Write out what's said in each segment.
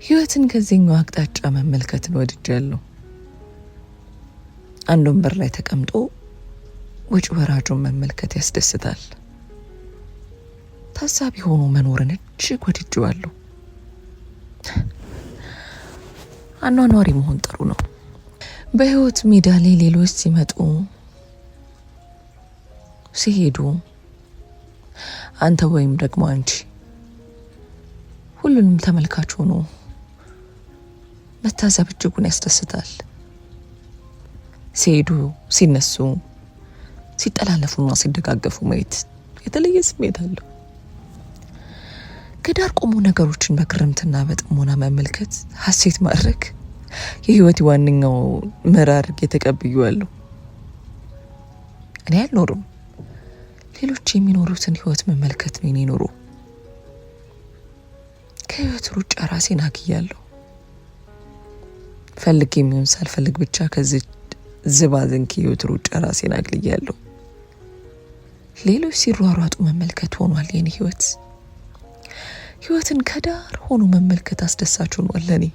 ህይወትን ከዚህኛው አቅጣጫ መመልከትን ወድጃለሁ። አንድ ወንበር ላይ ተቀምጦ ወጭ ወራጁን መመልከት ያስደስታል። ታሳቢ ሆኖ መኖርን እጅግ ወድጄዋለሁ። አኗኗሪ መሆን ጥሩ ነው። በህይወት ሜዳ ላይ ሌሎች ሲመጡ ሲሄዱ አንተ ወይም ደግሞ አንቺ ሁሉንም ተመልካች ሆኖ መታዘብ እጅጉን ያስደስታል። ሲሄዱ ሲነሱ ሲጠላለፉና ሲደጋገፉ ማየት የተለየ ስሜት አለው። ከዳር ቆሞ ነገሮችን በግርምትና በጥሞና መመልከት ሀሴት ማድረግ የህይወት ዋነኛው ምዕራፍ የተቀበዩዋለሁ። እኔ አልኖርም፣ ሌሎች የሚኖሩትን ህይወት መመልከት ነው የኔ ኑሮ። ከህይወት ሩጫ ራሴን አግያለሁ። ፈልግ የሚሆን ሳልፈልግ ብቻ ከዚህ ዝባዝንኪ ህይወት ሩጫ ራሴን አግልያለሁ። ሌሎች ሲሯሯጡ መመልከት ሆኗል የኔ ህይወት። ህይወትን ከዳር ሆኖ መመልከት አስደሳች ሆኗል ለኔ።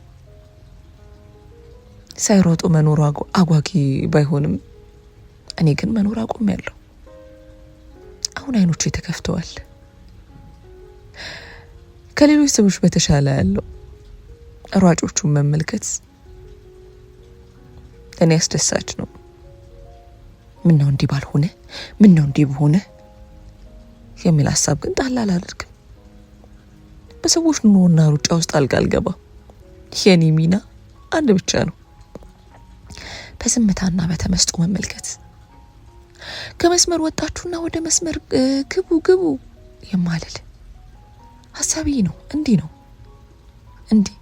ሳይሮጡ መኖር አጓጊ ባይሆንም እኔ ግን መኖር አቆሚያለሁ። አሁን አይኖቼ ተከፍተዋል። ከሌሎች ሰዎች በተሻለ ያለው ሯጮቹን መመልከት እኔ አስደሳች ነው። ምን ነው እንዲህ ባልሆነ፣ ምን ነው እንዲህ በሆነ የሚል ሀሳብ ግን ጣል አላደርግም። በሰዎች ኑሮና ሩጫ ውስጥ አልገባ። የኔ ሚና አንድ ብቻ ነው፣ በዝምታና በተመስጦ መመልከት። ከመስመር ወጣችሁና ወደ መስመር ግቡ የማልል ሀሳቢ ነው። እንዲህ ነው እንዲህ።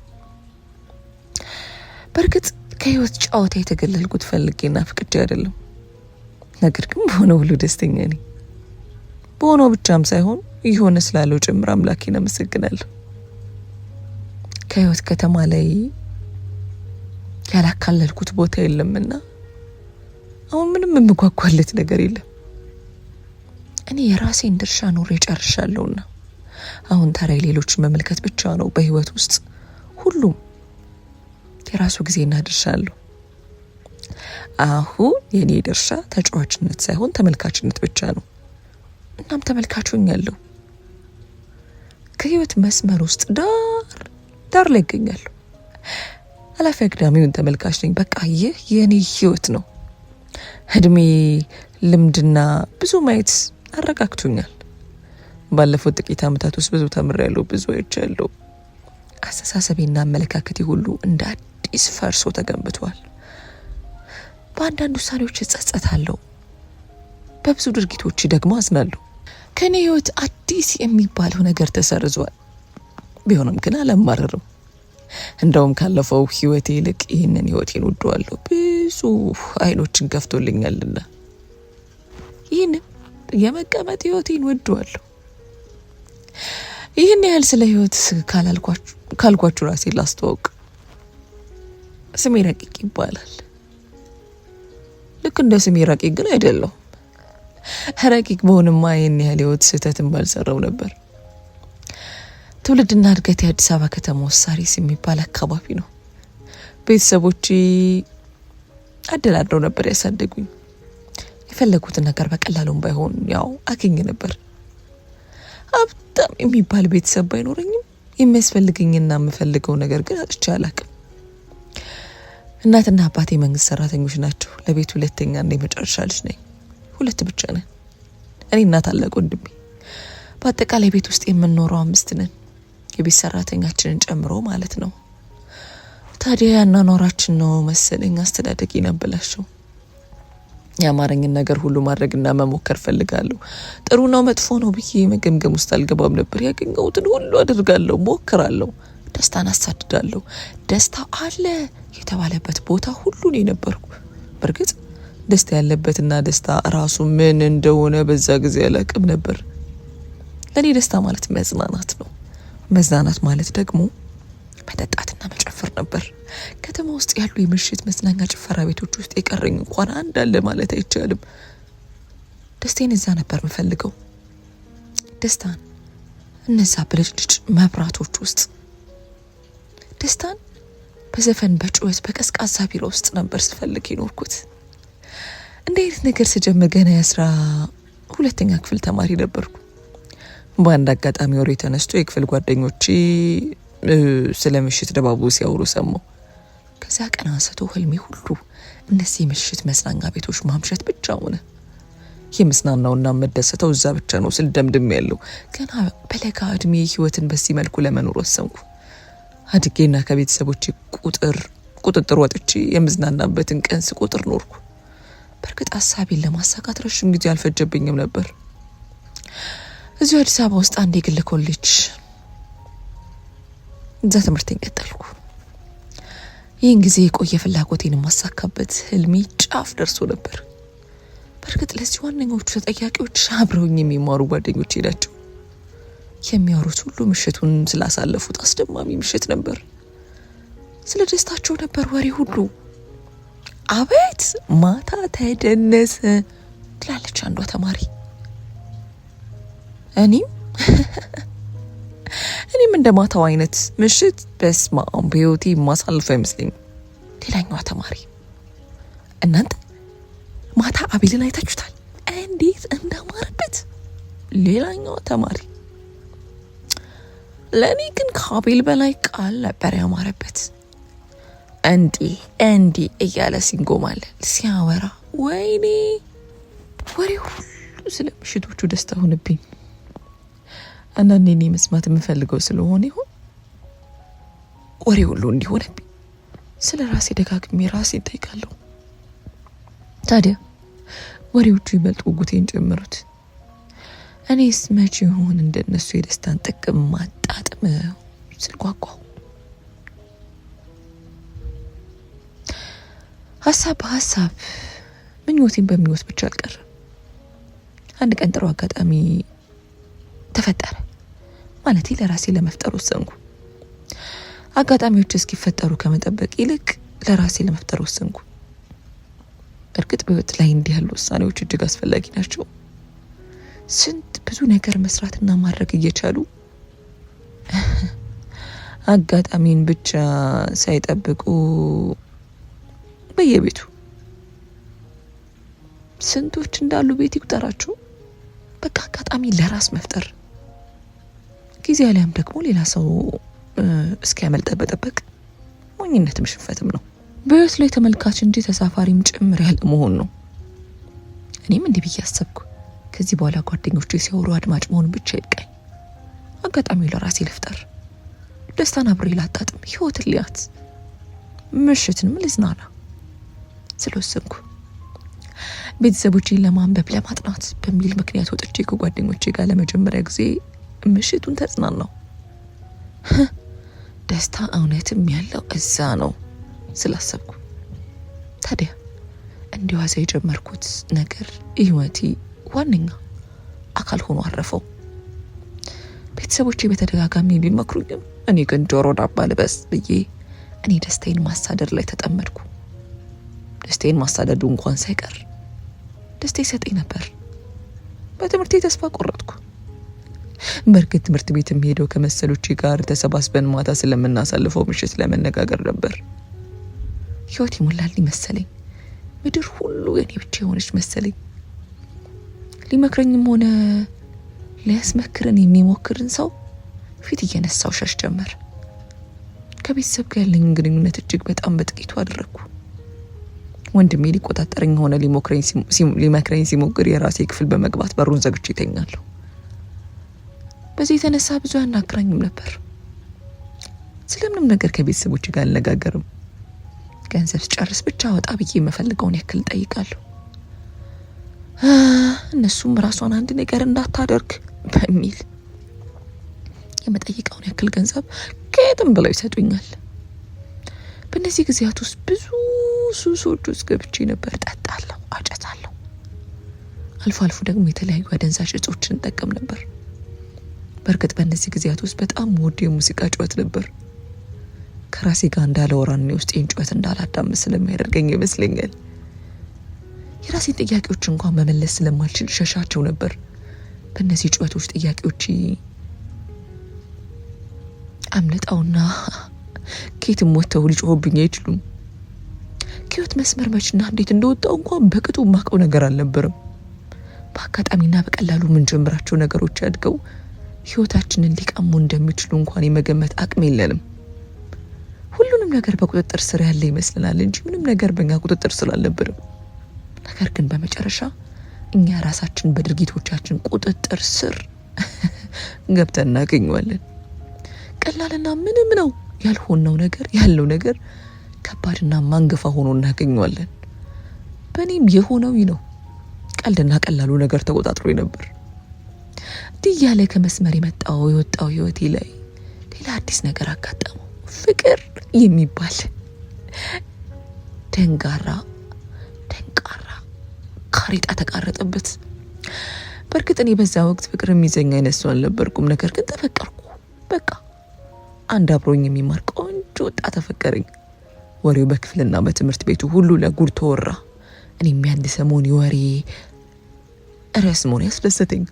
በእርግጥ ከህይወት ጨዋታ የተገለልኩት ፈልጌና ፍቅጄ አይደለም። ነገር ግን በሆነው ሁሉ ደስተኛ ነኝ። በሆነው ብቻም ሳይሆን ይሆነ ስላለው ጭምር አምላኬን አመሰግናለሁ። ከህይወት ከተማ ላይ ያላካለልኩት ቦታ የለምና አሁን ምንም የምጓጓለት ነገር የለም። እኔ የራሴን ድርሻ ኖሬ ጨርሻለሁና አሁን ታዲያ ሌሎችን መመልከት ብቻ ነው በህይወት ውስጥ። ሁሉም የራሱ ጊዜና ድርሻ አለው። አሁን የኔ ድርሻ ተጫዋችነት ሳይሆን ተመልካችነት ብቻ ነው። እናም ተመልካቹኛለሁ። ከህይወት መስመር ውስጥ ዳር ላይ ይገኛለሁ። አላፊ አግዳሚውን ተመልካች ነኝ። በቃ ይህ የኔ ህይወት ነው። እድሜ ልምድና ብዙ ማየት አረጋግቶኛል። ባለፉት ጥቂት ዓመታት ውስጥ ብዙ ተምሬያለሁ፣ ብዙ አይቻለሁ። አስተሳሰቤና አመለካከቴ ሁሉ እንደ አዲስ ፈርሶ ተገንብቷል። በአንዳንድ ውሳኔዎች እጸጸታለሁ፣ በብዙ ድርጊቶች ደግሞ አዝናለሁ። ከኔ ህይወት አዲስ የሚባለው ነገር ተሰርዟል። ቢሆንም ግን አላማረርም። እንደውም ካለፈው ህይወቴ ይልቅ ይህንን ህይወቴን ወደዋለሁ። ብዙ አይኖችን ከፍቶልኛልና ይህንን የመቀመጥ ህይወቴን ወደዋለሁ። ይህን ያህል ስለ ህይወት ካልኳችሁ ራሴ ላስተዋውቅ። ስሜ ረቂቅ ይባላል። ልክ እንደ ስሜ ረቂቅ ግን አይደለሁም። ረቂቅ በሆንማ ይህን ያህል ህይወት ስህተትን ባልሰራው ነበር። ትውልድና እድገት የአዲስ አበባ ከተማ ውስጥ ሳሪስ የሚባል አካባቢ ነው። ቤተሰቦቼ አደላድረው ነበር ያሳደጉኝ። የፈለጉትን ነገር በቀላሉም ባይሆን ያው አገኝ ነበር። ሀብታም የሚባል ቤተሰብ ባይኖረኝም የሚያስፈልገኝና የምፈልገው ነገር ግን አጥቼ አላቅም። እናትና አባቴ መንግስት ሰራተኞች ናቸው። ለቤት ሁለተኛና የመጨረሻ ልጅ ነኝ። ሁለት ብቻ ነን፣ እኔና ታላቅ ወንድሜ። በአጠቃላይ ቤት ውስጥ የምንኖረው 5 ነን፣ የቤት ሰራተኛችንን ጨምሮ ማለት ነው። ታዲያ ያኗኗራችን ነው መሰለኝ አስተዳደግ ይናበላሽው። የአማረኝን ነገር ሁሉ ማድረግና መሞከር ፈልጋለሁ። ጥሩ ነው መጥፎ ነው ብዬ መገምገም ውስጥ አልገባም ነበር። ያገኘሁትን ሁሉ አድርጋለሁ፣ ሞክራለሁ፣ ደስታን አሳድዳለሁ። ደስታ አለ የተባለበት ቦታ ሁሉ ነው ነበርኩ። በእርግጥ ደስታ ያለበትና ደስታ ራሱ ምን እንደሆነ በዛ ጊዜ አላቅም ነበር። ለኔ ደስታ ማለት መዝናናት ነው። መዝናናት ማለት ደግሞ መጠጣትና መጨፈር ነበር። ከተማ ውስጥ ያሉ የምሽት መዝናኛ ጭፈራ ቤቶች ውስጥ የቀረኝ እንኳን አንድ አለ ማለት አይቻልም። ደስታዬን እዛ ነበር የምፈልገው። ደስታን እነዛ ብልጭልጭ መብራቶች ውስጥ፣ ደስታን በዘፈን በጩኸት በቀዝቃዛ ቢሮ ውስጥ ነበር ስፈልግ የኖርኩት። እንደ አይነት ነገር ስጀምር ገና 12ኛ ክፍል ተማሪ ነበርኩ። በአንድ አጋጣሚ ወሬ ተነስቶ የክፍል ጓደኞቼ ስለ ምሽት ድባቡ ሲያወሩ ሰማሁ። ከዛ ቀን አንስቶ ህልሜ ሁሉ እነዚህ ምሽት መዝናኛ ቤቶች ማምሸት ብቻ ሆነ። የምዝናናውና መደሰተው እዛ ብቻ ነው ስል ደምድሜ ያለው። ገና በለጋ እድሜ ህይወትን በዚህ መልኩ ለመኖር ወሰንኩ። አድጌና ከቤተሰቦቼ ቁጥጥር ወጥቼ የምዝናናበትን ቀን ስቆጥር ኖርኩ። በእርግጥ ሀሳቤን ለማሳካት ረጅም ጊዜ አልፈጀብኝም ነበር። እዚሁ አዲስ አበባ ውስጥ አንድ የግል ኮሌጅ እዛ ትምህርቴን ቀጠልኩ። ይህን ጊዜ የቆየ ፍላጎቴን የማሳካበት ህልሜ ጫፍ ደርሶ ነበር። በእርግጥ ለዚህ ዋነኞቹ ተጠያቂዎች አብረውኝ የሚማሩ ጓደኞቼ ናቸው። የሚያወሩት ሁሉ ምሽቱን ስላሳለፉት አስደማሚ ምሽት ነበር። ስለ ደስታቸው ነበር ወሬ ሁሉ። አቤት ማታ ተደነሰ ትላለች አንዷ ተማሪ። እኔም እንደ ማታው አይነት ምሽት በስመ አብ በህይወቴ የማሳልፈው አይመስለኝም። ሌላኛዋ ተማሪ እናንተ ማታ አቤልን አይታችሁታል እንዴት እንዳማረበት። ሌላኛዋ ተማሪ ለእኔ ግን ከአቤል በላይ ቃል ነበር ያማረበት። እንዲህ እያለ ሲንጎማለል ሲያወራ ወይኔ ወሬው ሁሉ ስለ ምሽቶቹ ደስታ ሆነብኝ። አንዳንዴ እኔ መስማት የምፈልገው ስለሆነ ይሆን ወሬ ሁሉ እንዲሆነብኝ ስለ ራሴ ደጋግሜ ራሴ እጠይቃለሁ። ታዲያ ወሬዎቹ ይበልጥ ጉጉቴን ጨምሩት። እኔስ መቼ ይሆን እንደነሱ የደስታን ጥቅም ማጣጥም ስልጓጓው። ሀሳብ በሀሳብ ምኞቴን በሚወስ ብቻ አልቀረም። አንድ ቀን ጥሩ አጋጣሚ ተፈጠረ። ማለቴ ለራሴ ለመፍጠር ወሰንኩ። አጋጣሚዎች እስኪፈጠሩ ከመጠበቅ ይልቅ ለራሴ ለመፍጠር ወሰንኩ። እርግጥ በህይወት ላይ እንዲህ ያሉ ውሳኔዎች እጅግ አስፈላጊ ናቸው። ስንት ብዙ ነገር መስራትና ማድረግ እየቻሉ አጋጣሚን ብቻ ሳይጠብቁ በየቤቱ ስንቶች እንዳሉ ቤት ይቁጠራቸው። በቃ አጋጣሚ ለራስ መፍጠር ጊዜ አሊያም ደግሞ ሌላ ሰው እስኪያመልጥ በጠበቅ ሞኝነትም ሽንፈትም ነው። በህይወት ላይ ተመልካች እንጂ ተሳፋሪም ጭምር ያለ መሆን ነው። እኔም እንዲህ ብዬ አሰብኩ። ከዚህ በኋላ ጓደኞቼ ሲያወሩ አድማጭ መሆን ብቻ ይብቃኝ። አጋጣሚው ለራሴ ልፍጠር፣ ደስታን አብሬ ላጣጥም፣ ህይወትን ልያት፣ ምሽትንም ልዝናና ስለወሰንኩ ቤተሰቦቼን ለማንበብ ለማጥናት በሚል ምክንያት ወጥቼ ከጓደኞቼ ጋር ለመጀመሪያ ጊዜ ምሽቱን ተጽናናው። ደስታ እውነትም ያለው እዛ ነው ስላሰብኩ ታዲያ እንዲዋዛ የጀመርኩት ነገር ህይወቴ ዋነኛ አካል ሆኖ አረፈው። ቤተሰቦቼ በተደጋጋሚ ቢመክሩኝም እኔ ግን ጆሮ ዳባ ልበስ ብዬ እኔ ደስታዬን ማሳደድ ላይ ተጠመድኩ። ደስታዬን ማሳደዱ እንኳን ሳይቀር ደስታ ይሰጠኝ ነበር። በትምህርቴ ተስፋ ቆረጥኩ። በእርግጥ ትምህርት ቤት የምሄደው ከመሰሎቼ ጋር ተሰባስበን ማታ ስለምናሳልፈው ምሽት ለመነጋገር ነበር። ህይወት ይሞላልኝ መሰለኝ። ምድር ሁሉ የኔ ብቻ የሆነች መሰለኝ። ሊመክረኝም ሆነ ሊያስመክረን የሚሞክርን ሰው ፊት እየነሳው ሸሽ ጀመር። ከቤተሰብ ጋር ያለኝ ግንኙነት እጅግ በጣም በጥቂቱ አደረግኩ። ወንድሜ ሊቆጣጠረኝ ሆነ ሊመክረኝ ሲሞክር የራሴ ክፍል በመግባት በሩን ዘግቼ ይተኛለሁ። በዚህ የተነሳ ብዙ ያናግራኝም ነበር። ስለምንም ነገር ከቤተሰቦች ጋር አልነጋገርም። ገንዘብ ጨርስ ብቻ ወጣ ብዬ የምፈልገውን ያክል ጠይቃለሁ። እነሱም ራሷን አንድ ነገር እንዳታደርግ በሚል የመጠይቀውን ያክል ገንዘብ ከየትም ብለው ይሰጡኛል። በእነዚህ ጊዜያት ውስጥ ብዙ ሱሶች ውስጥ ገብቼ ነበር። ጠጣለሁ፣ አጨሳለሁ። አልፎ አልፎ ደግሞ የተለያዩ አደንዛዥ እጾችን እንጠቀም ነበር። በእርግጥ በእነዚህ ጊዜያት ውስጥ በጣም ወድ የሙዚቃ ጩኸት ነበር። ከራሴ ጋር እንዳላወራን ውስጤን ጩኸት እንዳላዳምጥ ስለሚያደርገኝ ይመስለኛል። የራሴን ጥያቄዎች እንኳን መመለስ ስለማልችል ሸሻቸው ነበር። በእነዚህ ጩኸቶች ጥያቄዎች አምልጠውና ኬትም ወጥተው ሊጮሁብኝ አይችሉም። ከህይወት መስመር መችና እንዴት እንደወጣው እንኳን በቅጡ ማቀው ነገር አልነበረም። በአጋጣሚና በቀላሉ ምን ጀምራቸው ነገሮች አድገው ህይወታችንን ሊቀሙ እንደሚችሉ እንኳን የመገመት አቅም የለንም። ሁሉንም ነገር በቁጥጥር ስር ያለ ይመስልናል እንጂ ምንም ነገር በእኛ ቁጥጥር ስር አልነበረም። ነገር ግን በመጨረሻ እኛ ራሳችን በድርጊቶቻችን ቁጥጥር ስር ገብተን እናገኘዋለን። ቀላልና ምንም ነው ያልሆነው ነገር ያለው ነገር ከባድና ማንገፋ ሆኖ እናገኘዋለን። በእኔም የሆነው ነው። ቀልድና ቀላሉ ነገር ተቆጣጥሮ ነበር። እንዲህ ያለ ከመስመር የወጣው ህይወቴ ላይ ሌላ አዲስ ነገር አጋጠመው። ፍቅር የሚባል ደንቃራ ካሬጣ ተቃረጠበት። በእርግጥ እኔ በዛ ወቅት ፍቅር የሚዘኝ አይነት ሰው አልነበርኩም። ነገር ግን ተፈቀርኩ። በቃ አንድ አብሮኝ የሚማር ቆንጆ ወጣት ተፈቀረኝ። ወሬው በክፍልና በትምህርት ቤቱ ሁሉ ለጉድ ተወራ። እኔም የአንድ ሰሞን ወሬ ርዕስ መሆን ያስደሰተኝ።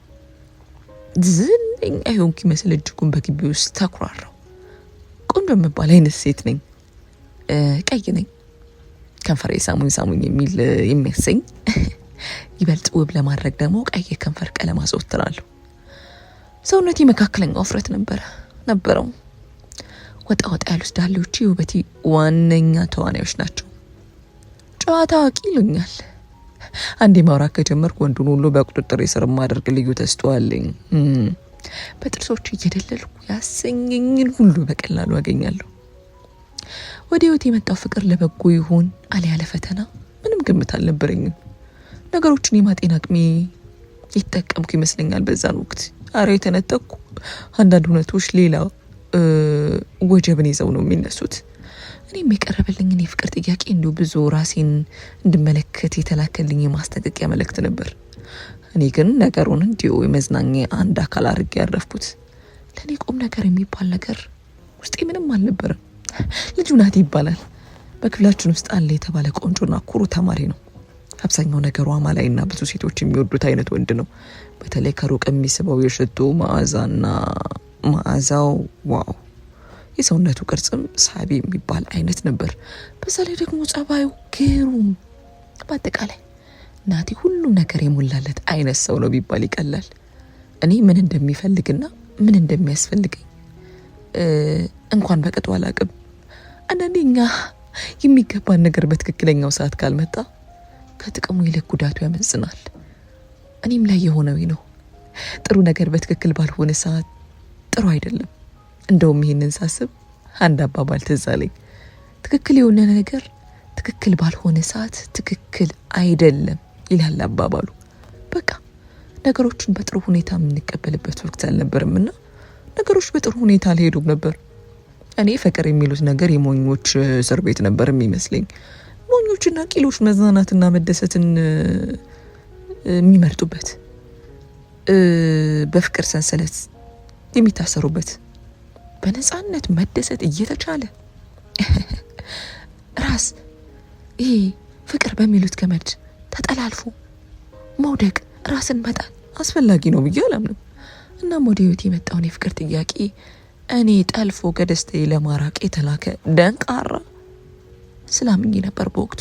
ዝነኛ የሆንኩ ይመስል እጅጉን በግቢ ውስጥ ተኩራራው። ቆንጆ የምባል አይነት ሴት ነኝ። ቀይ ነኝ። ከንፈሬ ሳሙኝ የሚል የሚያሰኝ ይበልጥ ውብ ለማድረግ ደግሞ ቀይ ከንፈር ቀለም አዘወትራለሁ። ሰውነቴ መካከለኛ ውፍረት ነበረው። ወጣ ያሉት ዳሌዎቼ ውበቴ ዋነኛ ተዋናዮች ናቸው። ጨዋታ አዋቂ ይሉኛል። አንዴ ማውራት ከጀመርኩ ወንዱን ሁሉ በቁጥጥር ስር ማድረግ ልዩ ተስተዋለኝ። በጥርሶች እየደለልኩ ያሰኘኝን ሁሉ በቀላሉ አገኛለሁ። ወደ ህይወት የመጣው ፍቅር ለበጎ ይሆን አልያ ለፈተና ምንም ግምት አልነበረኝም። ነገሮችን የማጤን አቅሜ የተጠቀምኩ ይመስለኛል በዛን ወቅት። አረ የተነጠቅኩ አንዳንድ እውነቶች ሌላ ወጀብን ይዘው ነው የሚነሱት። እኔም የቀረበልኝን የፍቅር ጥያቄ እንዲሁ ብዙ ራሴን እንድመለከት የተላከልኝ የማስጠንቀቂያ መልእክት ነበር። እኔ ግን ነገሩን እንዲሁ የመዝናኛ አንድ አካል አድርጌ ያረፍኩት። ለእኔ ቁም ነገር የሚባል ነገር ውስጤ ምንም አልነበረም። ልጁ ናት ይባላል። በክፍላችን ውስጥ አለ የተባለ ቆንጆና ኩሩ ተማሪ ነው። አብዛኛው ነገሩ አማላይና ብዙ ሴቶች የሚወዱት አይነት ወንድ ነው። በተለይ ከሩቅ የሚስበው የሽቶ መዓዛው ዋው! የሰውነቱ ቅርጽም ሳቢ የሚባል አይነት ነበር። በዛ ላይ ደግሞ ጸባዩ ግሩም። በአጠቃላይ ናቲ ሁሉም ነገር የሞላለት አይነት ሰው ነው ቢባል ይቀላል። እኔ ምን እንደሚፈልግና ምን እንደሚያስፈልገኝ እንኳን በቅጡ አላቅም። አንዳንዴ እኛ የሚገባን ነገር በትክክለኛው ሰዓት ካልመጣ ከጥቅሙ ይልቅ ጉዳቱ ያመዝናል። እኔም ላይ የሆነው ነው። ጥሩ ነገር በትክክል ባልሆነ ሰዓት ጥሩ አይደለም። እንደውም ይሄንን ሳስብ አንድ አባባል ትዝ አለኝ። ትክክል የሆነ ነገር ትክክል ባልሆነ ሰዓት ትክክል አይደለም ይላል አባባሉ። በቃ ነገሮችን በጥሩ ሁኔታ የምንቀበልበት ወቅት አልነበረምና ነገሮች በጥሩ ሁኔታ አልሄዱም ነበር። እኔ ፍቅር የሚሉት ነገር የሞኞች እስር ቤት ነበር የሚመስለኝ። ሞኞችና ቂሎች መዝናናትና መደሰትን የሚመርጡበት፣ በፍቅር ሰንሰለት የሚታሰሩበት፣ በነፃነት መደሰት እየተቻለ ራስ ይሄ ፍቅር በሚሉት ገመድ ተጠላልፎ መውደቅ፣ ራስን መጣል አስፈላጊ ነው ብዬ አላምንም። እናም ወደ ህይወት የመጣውን የፍቅር ጥያቄ እኔ ጠልፎ ከደስታዬ ለማራቅ የተላከ ደንቃራ ስላምኝ ነበር በወቅቱ።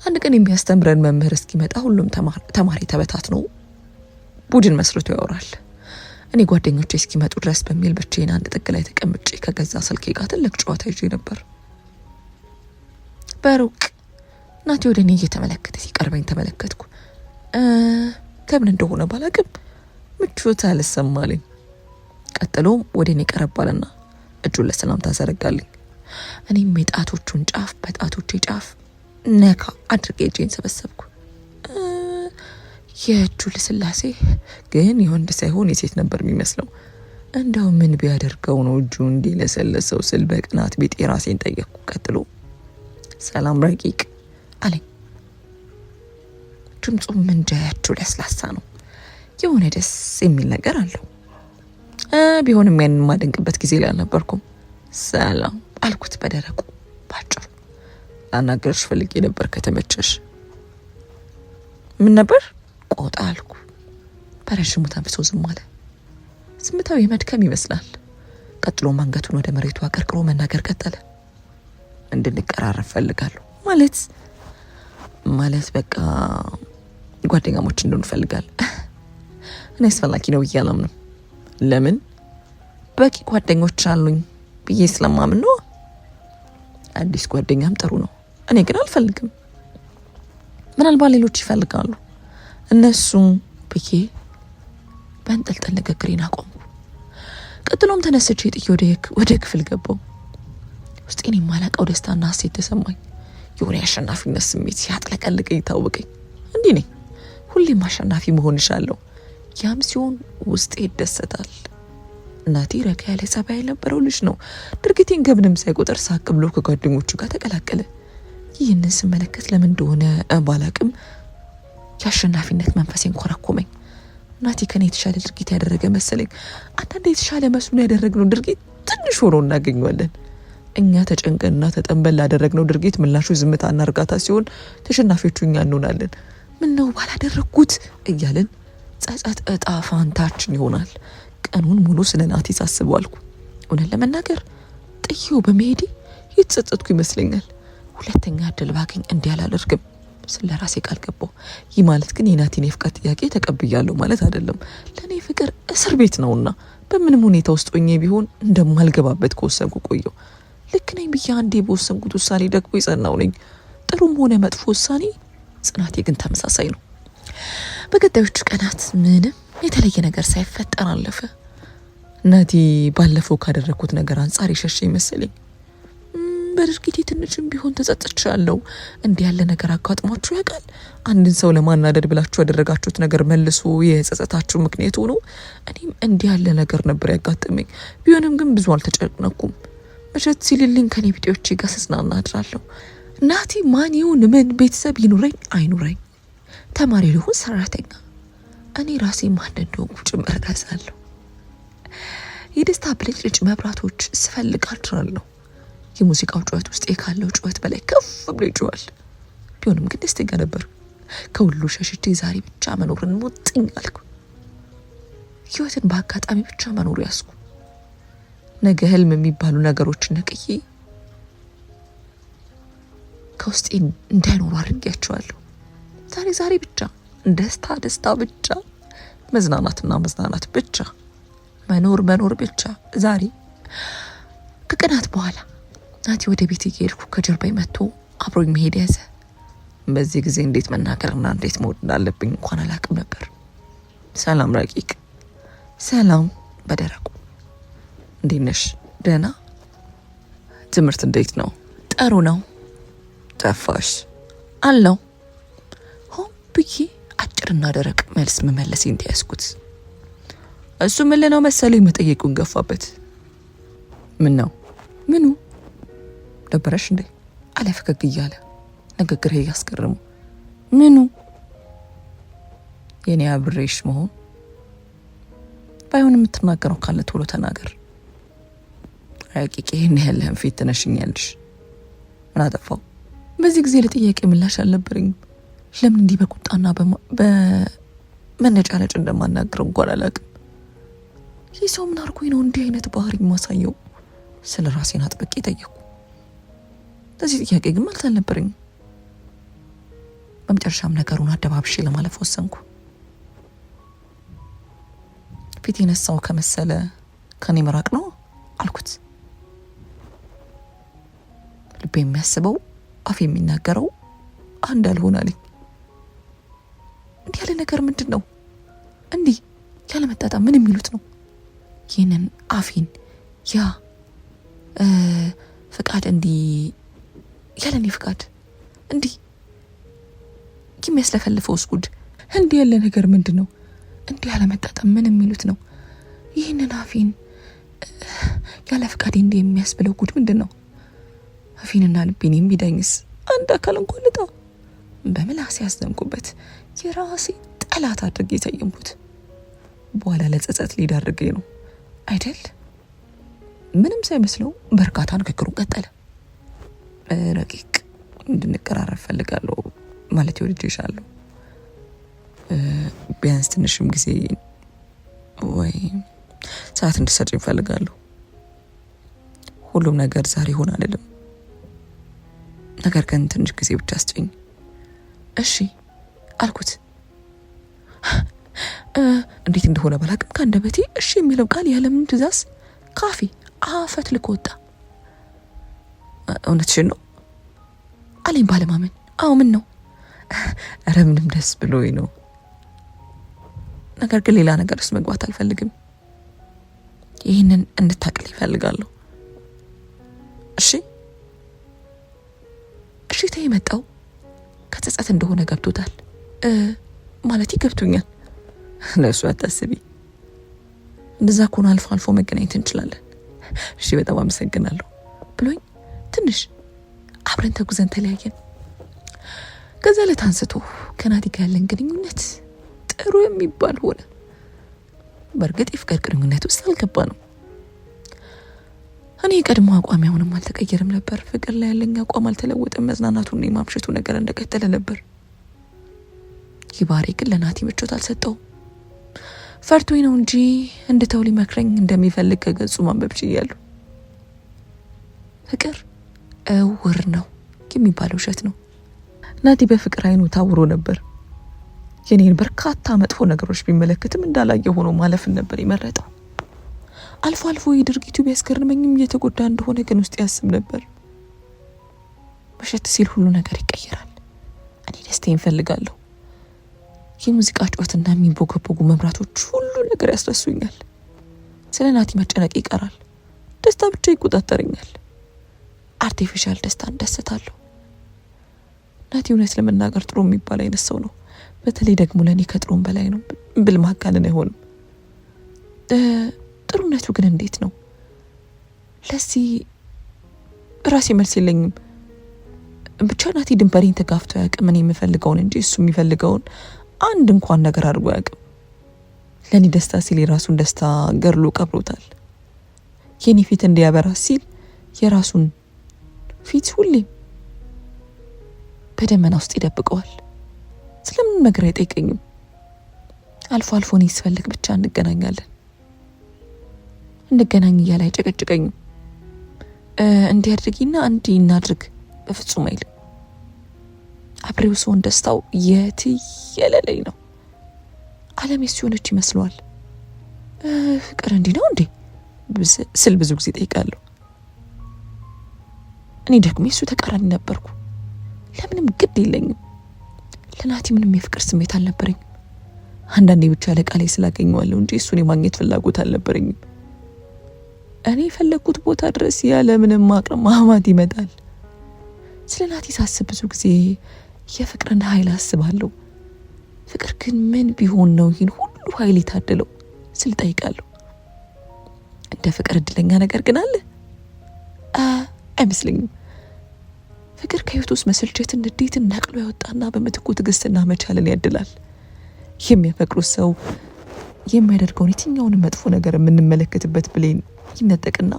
አንድ ቀን የሚያስተምረን መምህር እስኪመጣ ሁሉም ተማሪ ተበታትኖ ቡድን መስርቶ ያወራል። እኔ ጓደኞቼ እስኪመጡ ድረስ በሚል ብቻዬን አንድ ጥግ ላይ ተቀምጬ ከገዛ ስልኬ ጋር ትልቅ ጨዋታ ይዤ ነበር። በሩቅ ናቲ ወደ እኔ እየተመለከተ ሲቀርበኝ ተመለከትኩ። ከምን እንደሆነ ባላቅም ምቾት አልሰማልኝ። ቀጥሎም ወደ እኔ ቀረባልና እጁን ለሰላምታ ዘረጋልኝ። እኔም የጣቶቹን ጫፍ በጣቶቼ ጫፍ ነካ አድርጌ እጄን ሰበሰብኩ። የእጁ ልስላሴ ግን የወንድ ሳይሆን የሴት ነበር የሚመስለው። እንደው ምን ቢያደርገው ነው እጁ እንዲለሰለሰው ስል በቅናት ቤጤ ራሴን ጠየቅኩ። ቀጥሎ ሰላም ረቂቅ አለኝ። ድምፁም እንደ እጁ ለስላሳ ነው። የሆነ ደስ የሚል ነገር አለው። ቢሆንም ያንን ማደንቅበት ጊዜ ላይ አልነበርኩም። ሰላም አልኩት በደረቁ ባጭሩ። ላናገርሽ ፈልጌ ነበር ከተመቸሽ። ምን ነበር? ቆጣ አልኩ። በረዥሙ ተንፍሶ ዝም አለ። ዝምታው የመድከም ይመስላል። ቀጥሎ አንገቱን ወደ መሬቱ አቀርቅሮ መናገር ቀጠለ። እንድንቀራረብ ፈልጋለሁ ማለት በቃ ጓደኛሞች እንድንፈልጋለን። እኔ አስፈላጊ ነው ብዬ አላምንም። ለምን? በቂ ጓደኞች አሉኝ ብዬ ስለማምን ነው። አዲስ ጓደኛም ጥሩ ነው፣ እኔ ግን አልፈልግም። ምናልባት ሌሎች ይፈልጋሉ እነሱ ብዬ በእንጥልጥል ንግግሬን አቆምኩ። ቀጥሎም ተነስቼ ጥዬ ወደ ክፍል ገባሁ። ውስጤን የማላውቀው ደስታና ሀሴት ተሰማኝ። የሆነ የአሸናፊነት ስሜት ሲያጥለቀልቀኝ ታወቀኝ። እንዲህ ነኝ፣ ሁሌም አሸናፊ መሆን እሻለሁ። ያም ሲሆን ውስጤ ይደሰታል። እናቴ ረጋ ያለ ጸባይ የነበረው ልጅ ነው። ድርጊቴን ገብንም ሳይቆጠር ሳቅ ብሎ ከጓደኞቹ ጋር ተቀላቀለ። ይህንን ስመለከት ለምን እንደሆነ ባላቅም የአሸናፊነት መንፈሴን ኮረኮመኝ። እናቴ ከኔ የተሻለ ድርጊት ያደረገ መሰለኝ። አንዳንድ የተሻለ መስሎ ያደረግነው ድርጊት ትንሽ ሆኖ እናገኘዋለን። እኛ ተጨንቀንና ተጠንበል ላደረግነው ድርጊት ምላሹ ዝምታና እርጋታ ሲሆን ተሸናፊዎቹ እኛ እንሆናለን። ምን ነው ባላደረግኩት እያልን ጸጸት እጣ ፋንታችን ይሆናል። ቀኑን ሙሉ ስለ ናቲ ሳስበው አልኩ። እውነት ለመናገር ጥዬው በመሄዴ የተጸጸትኩ ይመስለኛል። ሁለተኛ እድል ባገኝ እንዲህ አላደርግም ስለ ራሴ ቃል ገባሁ። ይህ ማለት ግን የናቲን የፍቅር ጥያቄ ተቀብያለሁ ማለት አይደለም። ለእኔ ፍቅር እስር ቤት ነውና በምንም ሁኔታ ውስጥ ሆኜ ቢሆን እንደማልገባበት ከወሰንኩ ቆየሁ። ልክ ነኝ ብዬ አንዴ በወሰንኩት ውሳኔ ደግሞ የጸናው ነኝ። ጥሩም ሆነ መጥፎ ውሳኔ ጽናቴ ግን ተመሳሳይ ነው። በቀጣዮቹ ቀናት ምንም የተለየ ነገር ሳይፈጠር አለፈ። ናቲ ባለፈው ካደረኩት ነገር አንጻር የሸሸ ይመስለኝ። በድርጊቴ ትንሽም ቢሆን ተጸጽቻለሁ። እንዲህ ያለ ነገር አጋጥሟችሁ ያውቃል? አንድን ሰው ለማናደድ ብላችሁ ያደረጋችሁት ነገር መልሶ የጸጸታችሁ ምክንያት ሆኖ? እኔም እንዲህ ያለ ነገር ነበር ያጋጠመኝ። ቢሆንም ግን ብዙ አልተጨነኩም። መሸት ሲልልኝ ከኔ ቢጤዎቼ ጋር ስጽናና አድራለሁ። ናቲ ማን ይሁን ምን ቤተሰብ ይኑረኝ አይኑረኝ፣ ተማሪ ልሁን ሰራተኛ፣ እኔ ራሴ ማን እንደሆንኩ ጭምር እረሳለሁ። የደስታ ብልጭልጭ መብራቶች ስፈልግ አድራለሁ። የሙዚቃው ጩኸት ውስጥ ካለው ጩኸት በላይ ከፍ ብሎ ይጮሃል። ቢሆንም ግን ደስተኛ ነበር። ከሁሉ ሸሽቼ ዛሬ ብቻ መኖርን ሙጥኝ አልኩ። ህይወትን በአጋጣሚ ብቻ መኖሩ ያስኩ። ነገ ህልም የሚባሉ ነገሮችን ነቅዬ ከውስጤ እንዳይኖሩ አድርጌያቸዋለሁ። ዛሬ ብቻ ደስታ ብቻ፣ መዝናናት ብቻ፣ መኖር ብቻ። ዛሬ ከቀናት በኋላ ናቲ ወደ ቤት እየሄድኩ ከጀርባዬ መጥቶ አብሮኝ መሄድ ያዘ። በዚህ ጊዜ እንዴት መናገርና እንዴት መውድ እንዳለብኝ እንኳን አላቅም ነበር። ሰላም ረቂቅ፣ ሰላም በደረቁ፣ እንዴት ነሽ? ደህና? ትምህርት እንዴት ነው? ጥሩ ነው። ጠፋሽ? አለው። ሆን ብዬ አጭርና ደረቅ መልስ መመለሴ እንዲያስኩት እሱ ምን ነው መሰለኝ መጠየቁን ገፋበት። ምን ነው? ምኑ ደበረሽ እንዴ? አለ ፈገግ እያለ ንግግሬ ያስገርሙ። ምኑ? የኔ አብሬሽ መሆን። ባይሆን የምትናገረው ካለ ቶሎ ተናገር። ረቂቅ ይሄን ያህልህን ፊት ትነሽኛለሽ። ምን አጠፋው? በዚህ ጊዜ ለጥያቄ ምላሽ አልነበረኝም። ለምን እንዲህ በቁጣና በመነጫነጭ እንደማናገረው እንኳን አላውቅም። ይህ ሰው ምን አድርጎኝ ነው እንዲህ አይነት ባህሪ ማሳየው? ስለ ራሴን አጥብቄ ጠየቁ። ለዚህ ጥያቄ ግን መልስ አልነበረኝም። በመጨረሻም ነገሩን አደባብሼ ለማለፍ ወሰንኩ። ፊት የነሳው ከመሰለ ከኔ መራቅ ነው አልኩት። ልቤ የሚያስበው አፍ የሚናገረው አንድ አልሆናለኝ። እንዲህ ያለ ነገር ምንድን ነው? እንዲህ ያለ መጣጣም ምን የሚሉት ነው? ይህንን አፌን ያ ፍቃድ እንዲህ ያለኔ ፍቃድ እንዲህ የሚያስለፈልፈውስ ጉድ እንዲህ ያለ ነገር ምንድን ነው? እንዲህ ያለ መጣጣም ምን የሚሉት ነው? ይህንን አፌን ያለ ፍቃድ እንዲህ የሚያስብለው ጉድ ምንድን ነው? አፌንና ልቤን የሚዳኝስ አንድ አካል እንኳን ልጣ። በምላሴ ያስደምኩበት የራሴ ጠላት አድርጌ የሰየምኩት በኋላ ለጸጸት ሊዳርገኝ ነው አይደል? ምንም ሳይመስለው በርካታ ንግግሩን ቀጠለ። ረቂቅ እንድንቀራረብ ፈልጋለሁ ማለት ይወድጄሻለሁ። ቢያንስ ትንሽም ጊዜ ወይ ሰዓት እንድትሰጪኝ ፈልጋለሁ። ሁሉም ነገር ዛሬ ይሆን አይደለም። ነገር ግን ትንሽ ጊዜ ብቻ አስጨኝ። እሺ አልኩት። እንዴት እንደሆነ ባላቅም ከአንደበቴ እሺ የሚለው ቃል ያለምንም ትዕዛዝ ካፌ አፈት ልኮ ወጣ። እውነትሽን ነው አለኝ ባለማመን። አዎ ምን ነው? ኧረ ምንም ደስ ብሎኝ ነው። ነገር ግን ሌላ ነገር ውስጥ መግባት አልፈልግም። ይህንን እንድታቅል ይፈልጋለሁ። እሺ እሺ የመጣው ከጸጸት እንደሆነ ገብቶታል። ማለት ገብቶኛል። ለእሱ አታስቢ። እንደዛ ከሆነ አልፎ አልፎ መገናኘት እንችላለን። እሺ በጣም አመሰግናለሁ ብሎኝ ትንሽ አብረን ተጉዘን ተለያየን። ከዛ ዕለት አንስቶ ከናቲ ጋር ያለን ግንኙነት ጥሩ የሚባል ሆነ። በእርግጥ የፍቅር ግንኙነት ውስጥ አልገባንም። እኔ ቀድሞ አቋም አሁንም አልተቀየረም ነበር። ፍቅር ላይ ያለኝ አቋም አልተለወጠም። መዝናናቱና የማምሸቱ ነገር እንደቀጠለ ነበር። ይባሬ ግን ለናቲ ምቾት አልሰጠውም። ፈርቶኝ ነው እንጂ እንድተው ሊመክረኝ እንደሚፈልግ ከገጹ ማንበብ ችያለሁ። ፍቅር እውር ነው የሚባለው ውሸት ነው። ናቲ በፍቅር አይኑ ታውሮ ነበር። የኔን በርካታ መጥፎ ነገሮች ቢመለከትም እንዳላየ ሆኖ ማለፍን ነበር የመረጠው። አልፎ አልፎ የድርጊቱ ቢያስገርመኝም እየተጎዳ እንደሆነ ግን ውስጥ ያስብ ነበር። መሸት ሲል ሁሉ ነገር ይቀየራል። እኔ ደስታዬን እፈልጋለሁ። የሙዚቃ ጩኸትና የሚንቦገቦጉ መብራቶች ሁሉ ነገር ያስረሱኛል። ስለ ናቲ መጨነቅ ይቀራል። ደስታ ብቻ ይቆጣጠረኛል። አርቲፊሻል ደስታ እንደሰታለሁ። ናቲ እውነት ለመናገር ጥሩ የሚባል አይነት ሰው ነው። በተለይ ደግሞ ለእኔ ከጥሩም በላይ ነው ብል ማጋነን አይሆንም። ጥሩነቱ ግን እንዴት ነው? ለዚህ ራሴ መልስ የለኝም። ብቻ ናቲ ድንበሬን ተጋፍቶ አያውቅም። እኔ የምፈልገውን እንጂ እሱ የሚፈልገውን አንድ እንኳን ነገር አድርጎ አያውቅም። ለእኔ ደስታ ሲል የራሱን ደስታ ገርሎ ቀብሮታል። የኔ ፊት እንዲያበራ ሲል የራሱን ፊት ሁሌም በደመና ውስጥ ይደብቀዋል። ስለምን ነገር አይጠይቀኝም። አልፎ አልፎ እኔ ስፈልግ ብቻ እንገናኛለን። እንገናኝ እያለ አይጨቀጭቀኝም። እንዲያድርጊና እንዲህ እናድርግ በፍጹም አይልም። አብሬው ሰውን ደስታው የትየለለኝ ነው። ዓለም የሱ ሆነች ይመስለዋል። ፍቅር እንዲህ ነው እንዴ ስል ብዙ ጊዜ ጠይቃለሁ። እኔ ደግሞ የሱ ተቃራኒ ነበርኩ። ለምንም ግድ የለኝም። ለናቲ ምንም የፍቅር ስሜት አልነበረኝም። አንዳንዴ ብቻ ለቃሌ ስላገኘዋለሁ እንጂ እሱን የማግኘት ፍላጎት አልነበረኝም። እኔ የፈለግኩት ቦታ ድረስ ያለ ምንም ማቅረማማት ይመጣል። ስለ ናቲ ሳስብ ብዙ ጊዜ የፍቅርን ኃይል አስባለሁ። ፍቅር ግን ምን ቢሆን ነው ይህን ሁሉ ኃይል የታደለው ስል ጠይቃለሁ። እንደ ፍቅር እድለኛ ነገር ግን አለ? አይመስለኝም። ፍቅር ከህይወት ውስጥ መሰልቸትን፣ ንዴትን ነቅሎ ያወጣና በምትኩ ትዕግስትና መቻልን ያድላል። የሚያፈቅሩት ሰው የሚያደርገውን የትኛውንም መጥፎ ነገር የምንመለከትበት ብሌን ይነጠቅና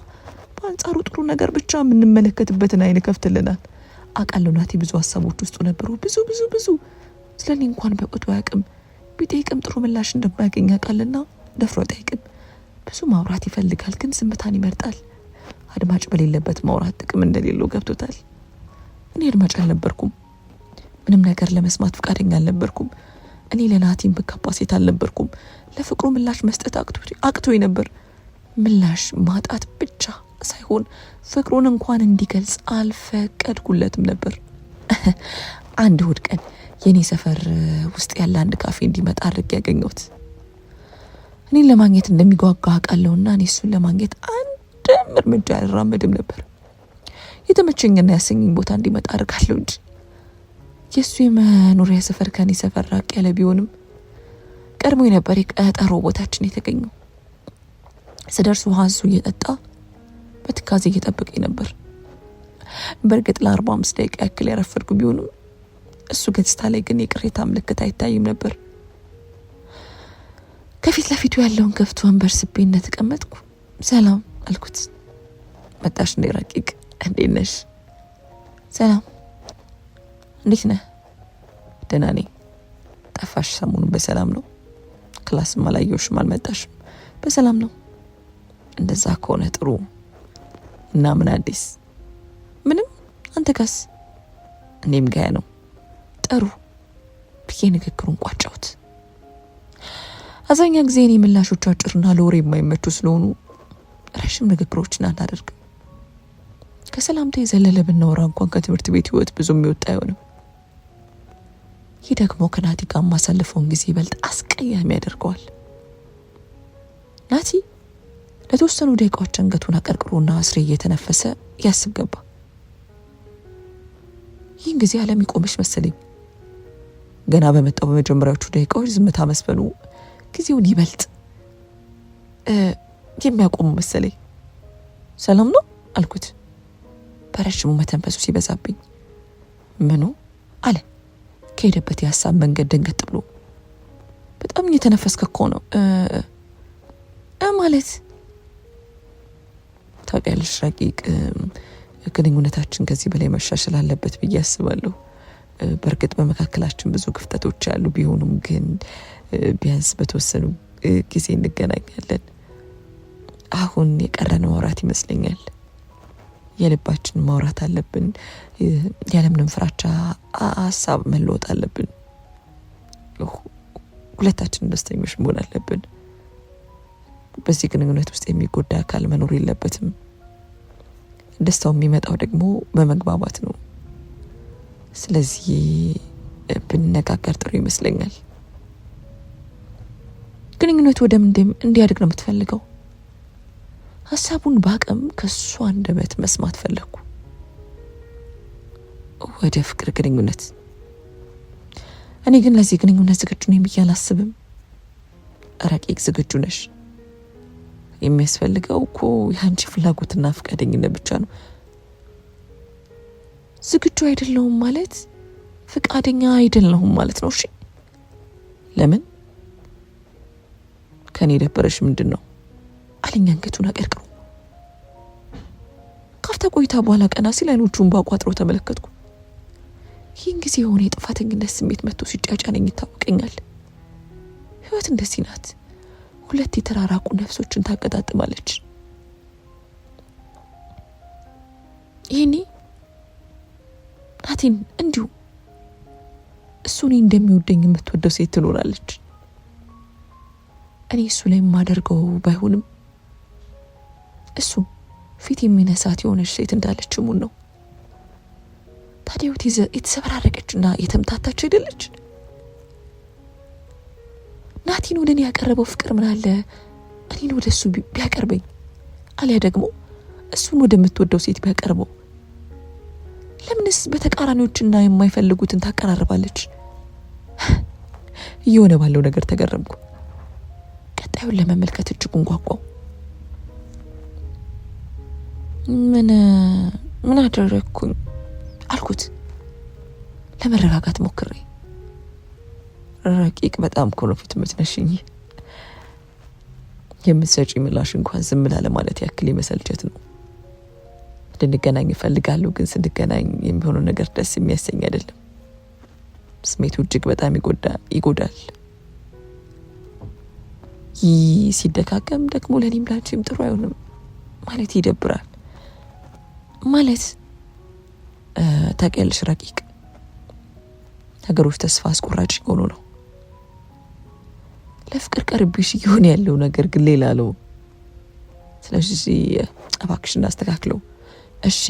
በአንጻሩ ጥሩ ነገር ብቻ የምንመለከትበትን አይን ከፍትልናል። አውቃለሁ ናቲ ብዙ ሀሳቦች ውስጡ ነበሩ። ብዙ ስለኔ እንኳን በቁጡ አያውቅም። ቢጠይቅም ጥሩ ምላሽ እንደማያገኝ አውቃልና ደፍሮ አይጠይቅም። ብዙ ማውራት ይፈልጋል፣ ግን ዝምታን ይመርጣል። አድማጭ በሌለበት ማውራት ጥቅም እንደሌለው ገብቶታል። እኔ አድማጭ አልነበርኩም። ምንም ነገር ለመስማት ፈቃደኛ አልነበርኩም። እኔ ለናቲም በካባ ሴት አልነበርኩም። ለፍቅሩ ምላሽ መስጠት አቅቶኝ ነበር። ምላሽ ማጣት ብቻ ሳይሆን ፍቅሩን እንኳን እንዲገልጽ አልፈቀድኩለትም ነበር። አንድ እሑድ ቀን የኔ ሰፈር ውስጥ ያለ አንድ ካፌ እንዲመጣ አድርጌ ያገኘሁት። እኔን ለማግኘት እንደሚጓጓ አውቃለሁና እኔ እሱን ለማግኘት አንድም እርምጃ አልራመድም ነበር። የተመቸኝና ያሰኘኝ ቦታ እንዲመጣ አድርጋለሁ እንጂ የእሱ የመኖሪያ ሰፈር ከኔ ሰፈር ራቅ ያለ ቢሆንም ቀድሞ የነበር የቀጠሮ ቦታችን የተገኘው። ስደርስ ውሃ እሱ እየጠጣ በትካዜ እየጠበቀኝ ነበር። በእርግጥ ለ45 ደቂቃ ያክል ያረፈድኩ ቢሆንም እሱ ገጽታ ላይ ግን የቅሬታ ምልክት አይታይም ነበር። ከፊት ለፊቱ ያለውን ከፍቶ ወንበር ስቤ እንደተቀመጥኩ ሰላም አልኩት። መጣሽ እንዴ ረቂቅ፣ እንዴት ነሽ? ሰላም፣ እንዴት ነህ? ደህና ነኝ። ጠፋሽ? ሰሞኑን በሰላም ነው? ክላስም አላየሁሽም፣ አልመጣሽም። በሰላም ነው? እንደዛ ከሆነ ጥሩ። እና ምን አዲስ? ምንም። አንተ ጋስ? እኔም ጋር ነው። ጥሩ ብዬ ንግግሩን ቋጨሁት። አብዛኛው ጊዜ እኔ ምላሾቹ አጭርና ለወሬ የማይመቹ ስለሆኑ ረጅም ንግግሮችን አናደርግም። ከሰላምታ የዘለለ ብናወራ እንኳን ከትምህርት ቤት ህይወት ብዙ የሚወጣ አይሆንም። ይህ ደግሞ ከናቲ ጋር ማሳለፈውን ጊዜ ይበልጥ አስቀያሚ ያደርገዋል። ናቲ ለተወሰኑ ደቂቃዎች አንገቱን አቀርቅሮና አስሬ እየተነፈሰ ያስብ ገባ። ይህን ጊዜ ዓለም ይቆመች መሰለኝ። ገና በመጣው በመጀመሪያዎቹ ደቂቃዎች ዝምታ መስፈኑ ጊዜውን ይበልጥ የሚያቆሙ መሰለኝ። ሰላም ነው አልኩት በረጅሙ መተንፈሱ ሲበዛብኝ። ምኑ አለ ከሄደበት የሀሳብ መንገድ ደንገጥ ብሎ። በጣም እየተነፈስክ እኮ ነው ማለት ታውቂያለሽ ረቂቅ፣ ግንኙነታችን ከዚህ በላይ መሻሻል አለበት ብዬ አስባለሁ። በእርግጥ በመካከላችን ብዙ ክፍተቶች ያሉ ቢሆኑም ግን ቢያንስ በተወሰኑ ጊዜ እንገናኛለን። አሁን የቀረን ማውራት ይመስለኛል። የልባችን ማውራት አለብን። ያለምንም ፍራቻ ሀሳብ መለወጥ አለብን። ሁለታችን ደስተኞች መሆን አለብን። በዚህ ግንኙነት ውስጥ የሚጎዳ አካል መኖር የለበትም። ደስታው የሚመጣው ደግሞ በመግባባት ነው። ስለዚህ ብንነጋገር ጥሩ ይመስለኛል። ግንኙነቱ ወደ ምን እንዲያድግ ነው የምትፈልገው? ሀሳቡን በአቅም ከሷ አንደበት መስማት ፈለግኩ። ወደ ፍቅር ግንኙነት። እኔ ግን ለዚህ ግንኙነት ዝግጁ ነኝ ብዬ አላስብም። ረቂቅ ዝግጁ ነሽ? የሚያስፈልገው እኮ የአንቺ ፍላጎትና ፈቃደኝነት ብቻ ነው። ዝግጁ አይደለሁም ማለት ፈቃደኛ አይደለሁም ማለት ነው። እሺ ለምን? ከኔ ደበረሽ ምንድን ነው አለኝ አንገቱን አቀርቅሮ። ካፍታ ቆይታ በኋላ ቀና ሲል አይኖቹን ባቋጥሮ ተመለከትኩ። ይህን ጊዜ የሆነ የጥፋተኝነት ስሜት መጥቶ ሲጫጫነኝ ይታወቀኛል። ህይወት እንደዚህ ናት። ሁለት የተራራቁ ነፍሶችን ታቀጣጥማለች። ይሄኔ ናቲን እንዲሁ እሱ እኔ እንደሚወደኝ የምትወደው ሴት ትኖራለች። እኔ እሱ ላይ የማደርገው ባይሆንም እሱ ፊት የሚነሳት የሆነች ሴት እንዳለች ሙን ነው። ታዲያ የተሰበራረቀችና የተምታታች አይደለች? ናቲን ወደ እኔ ያቀረበው ፍቅር ምን አለ እኔን ወደ እሱ ቢያቀርበኝ፣ አሊያ ደግሞ እሱን ወደምትወደው ሴት ቢያቀርበው? ለምንስ በተቃራኒዎችና የማይፈልጉትን ታቀራርባለች? እየሆነ ባለው ነገር ተገረምኩ። ቀጣዩን ለመመልከት እጅጉን ጓጓው። ምን አደረግኩኝ አልኩት ለመረጋጋት ሞክሬ። ረቂቅ በጣም ኮሎፊት ምትነሽኝ። የምትሰጪ ምላሽ እንኳን ዝም ላለ ማለት ያክል የመሰልቸት ነው። ልንገናኝ እፈልጋለሁ፣ ግን ስንገናኝ የሚሆነው ነገር ደስ የሚያሰኝ አይደለም። ስሜቱ እጅግ በጣም ይጎዳል። ይህ ሲደጋገም ደግሞ ለኔም ላንቺም ጥሩ አይሆንም። ማለት ይደብራል። ማለት ታውቂያለሽ ረቂቅ፣ ነገሮች ተስፋ አስቆራጭ ሆኖ ነው። ለፍቅር ቀርብሽ ይሆን ያለው ነገር ግን ሌላ ነው። ስለዚህ እባክሽ እናስተካክለው። እሺ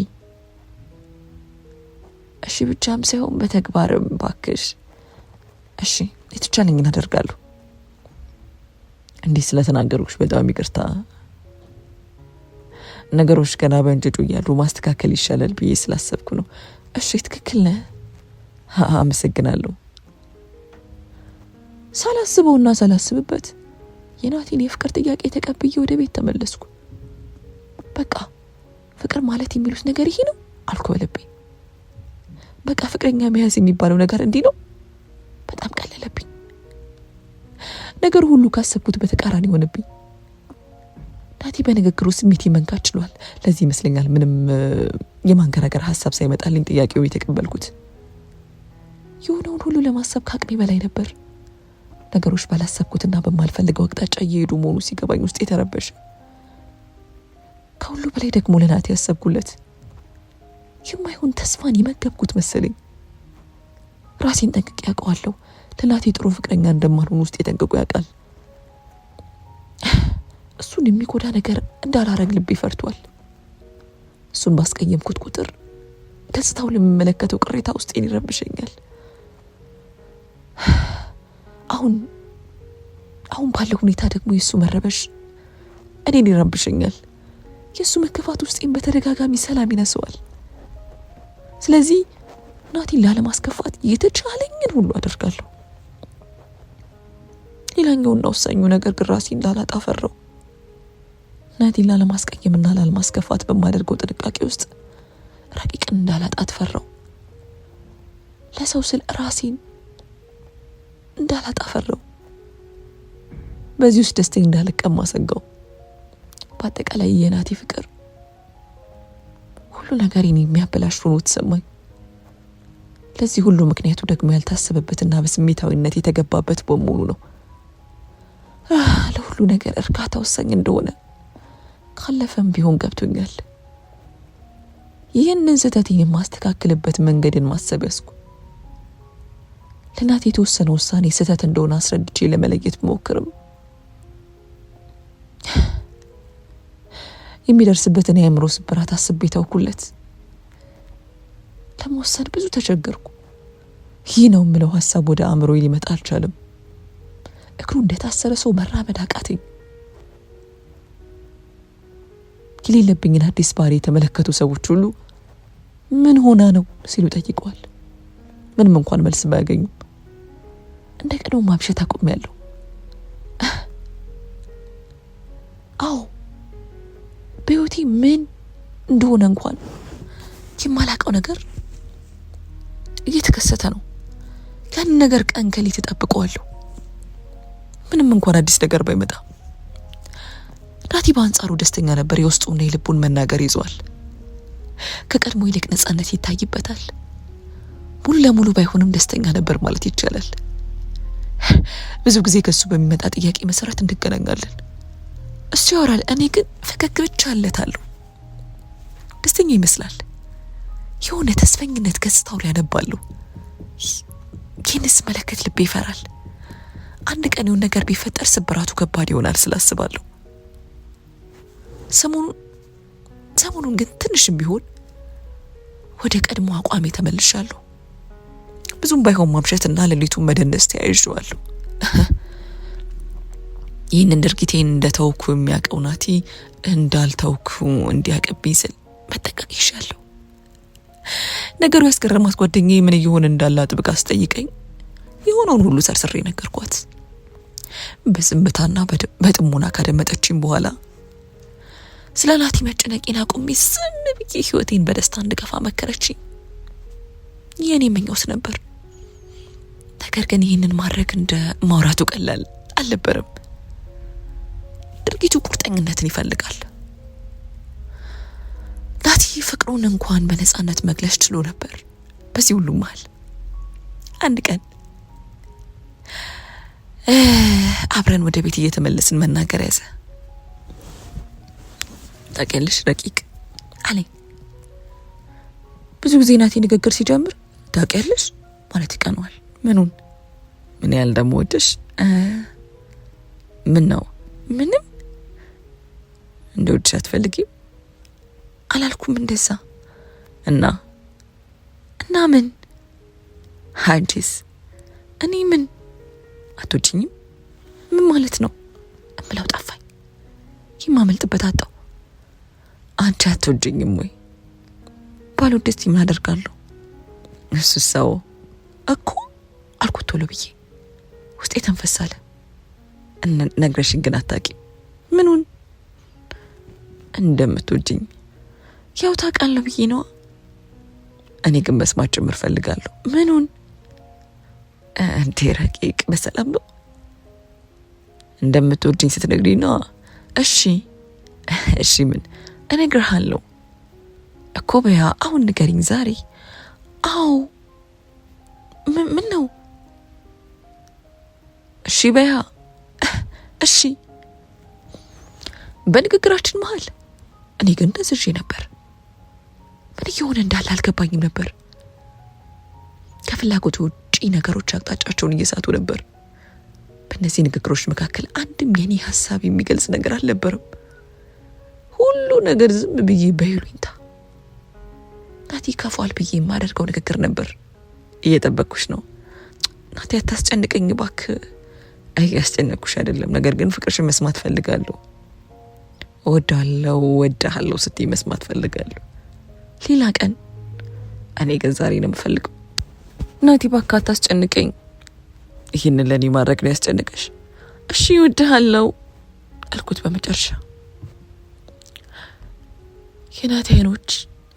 ብቻም ሳይሆን በተግባርም ባክሽ። እሺ የተቻለኝን አደርጋለሁ። እንዲህ ስለተናገሩሽ በጣም ይቅርታ። ነገሮች ገና በእንጭጩ እያሉ ማስተካከል ይሻላል ብዬ ስላሰብኩ ነው። እሺ ትክክል ነህ። አመሰግናለሁ። ሳላስበውና ሳላስብበት የናቲን የፍቅር ጥያቄ ተቀብዬ ወደ ቤት ተመለስኩ። በቃ ፍቅር ማለት የሚሉት ነገር ይሄ ነው አልኩ በልቤ። በቃ ፍቅረኛ መያዝ የሚባለው ነገር እንዲህ ነው። በጣም ቀለለብኝ። ነገሩ ሁሉ ካሰብኩት በተቃራኒ ሆነብኝ። ናቲ በንግግሩ ስሜት መንካት ችሏል። ለዚህ ይመስለኛል ምንም የማንገራገር ሀሳብ ሳይመጣልኝ ጥያቄው የተቀበልኩት። የሆነውን ሁሉ ለማሰብ ከአቅሜ በላይ ነበር። ነገሮች ባላሰብኩትና በማልፈልገው አቅጣጫ እየሄዱ መሆኑ ሲገባኝ ውስጥ የተረበሸ። ከሁሉ በላይ ደግሞ ለናቲ ያሰብኩለት የማይሆን ተስፋን የመገብኩት መሰለኝ። ራሴን ጠንቅቄ ያውቀዋለሁ። ለናቲ ጥሩ ፍቅረኛ እንደማልሆን ውስጥ የጠንቅቆ ያውቃል። እሱን የሚጎዳ ነገር እንዳላረግ ልቤ ፈርቷል። እሱን ባስቀየምኩት ቁጥር ገጽታው ለሚመለከተው ቅሬታ ውስጤን ይረብሸኛል። አሁን ባለው ሁኔታ ደግሞ የሱ መረበሽ እኔን ይረብሸኛል። የሱ መከፋት ውስጤን በተደጋጋሚ ሰላም ይነሳዋል። ስለዚህ ናቲን ላለማስከፋት የተቻለኝን ሁሉ አደርጋለሁ። ሌላኛውና ወሳኙ ነገር ግን ራሴን ላላጣ ፈራው። ናቲን ላለማስቀየምና ላለማስከፋት በማደርገው ጥንቃቄ ውስጥ ረቂቅን እንዳላጣት ፈራው። ለሰው ስል ራሴን እንዳላጣ ፈራው። በዚህ ውስጥ ደስተኛ እንዳልቀማ ሰጋው። በአጠቃላይ የናቲ ፍቅር ሁሉ ነገሬን የሚያበላሽ ሆኖ ተሰማኝ። ለዚህ ሁሉ ምክንያቱ ደግሞ ያልታሰበበትና በስሜታዊነት የተገባበት በመሆኑ ነው። ለሁሉ ነገር እርካታ ወሳኝ እንደሆነ ካለፈም ቢሆን ገብቶኛል። ይህንን ስህተቴን የማስተካክልበት መንገድን ማሰብ ያስኩ። ለናቲ የተወሰነ ውሳኔ ስህተት እንደሆነ አስረድቼ ለመለየት ብሞክርም የሚደርስበትን የአእምሮ ስብራት አስቤ ተውኩለት። ለመወሰን ብዙ ተቸገርኩ። ይህ ነው የምለው ሀሳብ ወደ አእምሮዬ ሊመጣ አልቻለም። እግሩ እንደታሰረ ሰው መራመድ አቃተኝ። የሌለብኝን አዲስ ባህሪ የተመለከቱ ሰዎች ሁሉ ምን ሆና ነው ሲሉ ጠይቀዋል። ምንም እንኳን መልስ ባያገኙም እንደ ቀደም ማብሸት አቆሚያለሁ። አዎ በህይወቴ ምን እንደሆነ እንኳን የማላውቀው ነገር እየተከሰተ ነው። ያን ነገር ቀን ከሌት እጠብቀዋለሁ። ምንም እንኳን አዲስ ነገር ባይመጣ። ናቲ በአንጻሩ ደስተኛ ነበር። የውስጡና የልቡን መናገር ይዟል። ከቀድሞ ይልቅ ነጻነት ይታይበታል። ሙሉ ለሙሉ ባይሆንም ደስተኛ ነበር ማለት ይቻላል። ብዙ ጊዜ ከሱ በሚመጣ ጥያቄ መሰረት እንገናኛለን። እሱ ያወራል፣ እኔ ግን ፈገግ ብቻ አለታለሁ። ደስተኛ ይመስላል። የሆነ ተስፈኝነት ገጽታው ላይ ያነባለሁ። ይህንስ መለከት ልቤ ይፈራል። አንድ ቀን የሆነ ነገር ቢፈጠር ስብራቱ ከባድ ይሆናል ስላስባለሁ። ሰሞኑን ግን ትንሽም ቢሆን ወደ ቀድሞ አቋሜ ተመልሻለሁ። ብዙም ባይሆን ማምሸትና ሌሊቱን መደነስ ተያይዤዋለሁ። ይህንን ድርጊቴን እንደተውኩ የሚያውቀው ናቲ እንዳልተውኩ እንዲያቀብኝ ስል መጠንቀቅ ይሻለሁ። ነገሩ ያስገረማት ጓደኛዬ ምን እየሆነ እንዳለ አጥብቃ አስጠይቀኝ የሆነውን ሁሉ ሰርስሬ ነገርኳት። በዝምታና በጥሞና ካደመጠችኝ በኋላ ስለ ናቲ መጨነቄን አቁሜ ዝም ብዬ ህይወቴን በደስታ እንድገፋ መከረችኝ። የኔ ምኞት ነበር። ነገር ግን ይህንን ማድረግ እንደ ማውራቱ ቀላል አልነበረም። ድርጊቱ ቁርጠኝነትን ይፈልጋል። ናቲ ፍቅሩን እንኳን በነጻነት መግለጽ ችሎ ነበር። በዚህ ሁሉ መሃል አንድ ቀን አብረን ወደ ቤት እየተመለስን መናገር ያዘ። ታውቂያለሽ ረቂቅ አለኝ። ብዙ ጊዜ ናቲ ንግግር ሲጀምር ታውቂያለሽ ማለት ይቀነዋል። ምኑን? ምን ያህል እንደምወድሽ። ምን ነው? ምንም እንደወድሽ አትፈልጊም? አላልኩም እንደዛ። እና ምን? አንቺስ? እኔ ምን አትወጂኝም? ምን ማለት ነው? እምለው ጠፋኝ። የማመልጥበት አጣው። አንቺ አትወጂኝም ወይ? ባልወድስ ምን አደርጋለሁ? እሱ ሰው እኮ አልኩት ቶሎ ብዬ። ውስጤ ተንፈሳለ። ነግረሽኝ ግን አታውቂም። ምኑን? እንደምትወጂኝ ያው ታውቃለሁ ብዬ ነዋ። እኔ ግን መስማት ጭምር ፈልጋለሁ። ምኑን? እንዴ ረቂቅ በሰላም ነው? እንደምትወጂኝ ስትነግሪኝ ነዋ። እሺ ምን እነግርሃለሁ እኮ በያ አሁን ንገሪኝ ዛሬ። አዎ ምን ነው? እሺ በያ እሺ። በንግግራችን መሃል እኔ ግን ተዝዤ ነበር። ምን እየሆነ እንዳለ አልገባኝም ነበር። ከፍላጎቱ ውጪ ነገሮች አቅጣጫቸውን እየሳቱ ነበር። በእነዚህ ንግግሮች መካከል አንድም የኔ ሐሳብ የሚገልጽ ነገር አልነበረም። ሁሉ ነገር ዝም ብዬ በይሉኝታ ናቲ ከፏል ብዬ የማደርገው ንግግር ነበር። እየጠበቅኩሽ ነው ናቲ፣ አታስጨንቀኝ እባክህ። አይ ያስጨነቅኩሽ አይደለም፣ ነገር ግን ፍቅርሽን መስማት ፈልጋለሁ። እወድሃለሁ ስትይ መስማት ፈልጋለሁ። ሌላ ቀን፣ እኔ ግን ዛሬ ነው የምፈልገው። ናቲ እባክህ አታስጨንቀኝ። ይህንን ለኔ ማድረግ ነው ያስጨነቀሽ? እሺ እወድሃለሁ አልኩት በመጨረሻ። የናቲ አይኖች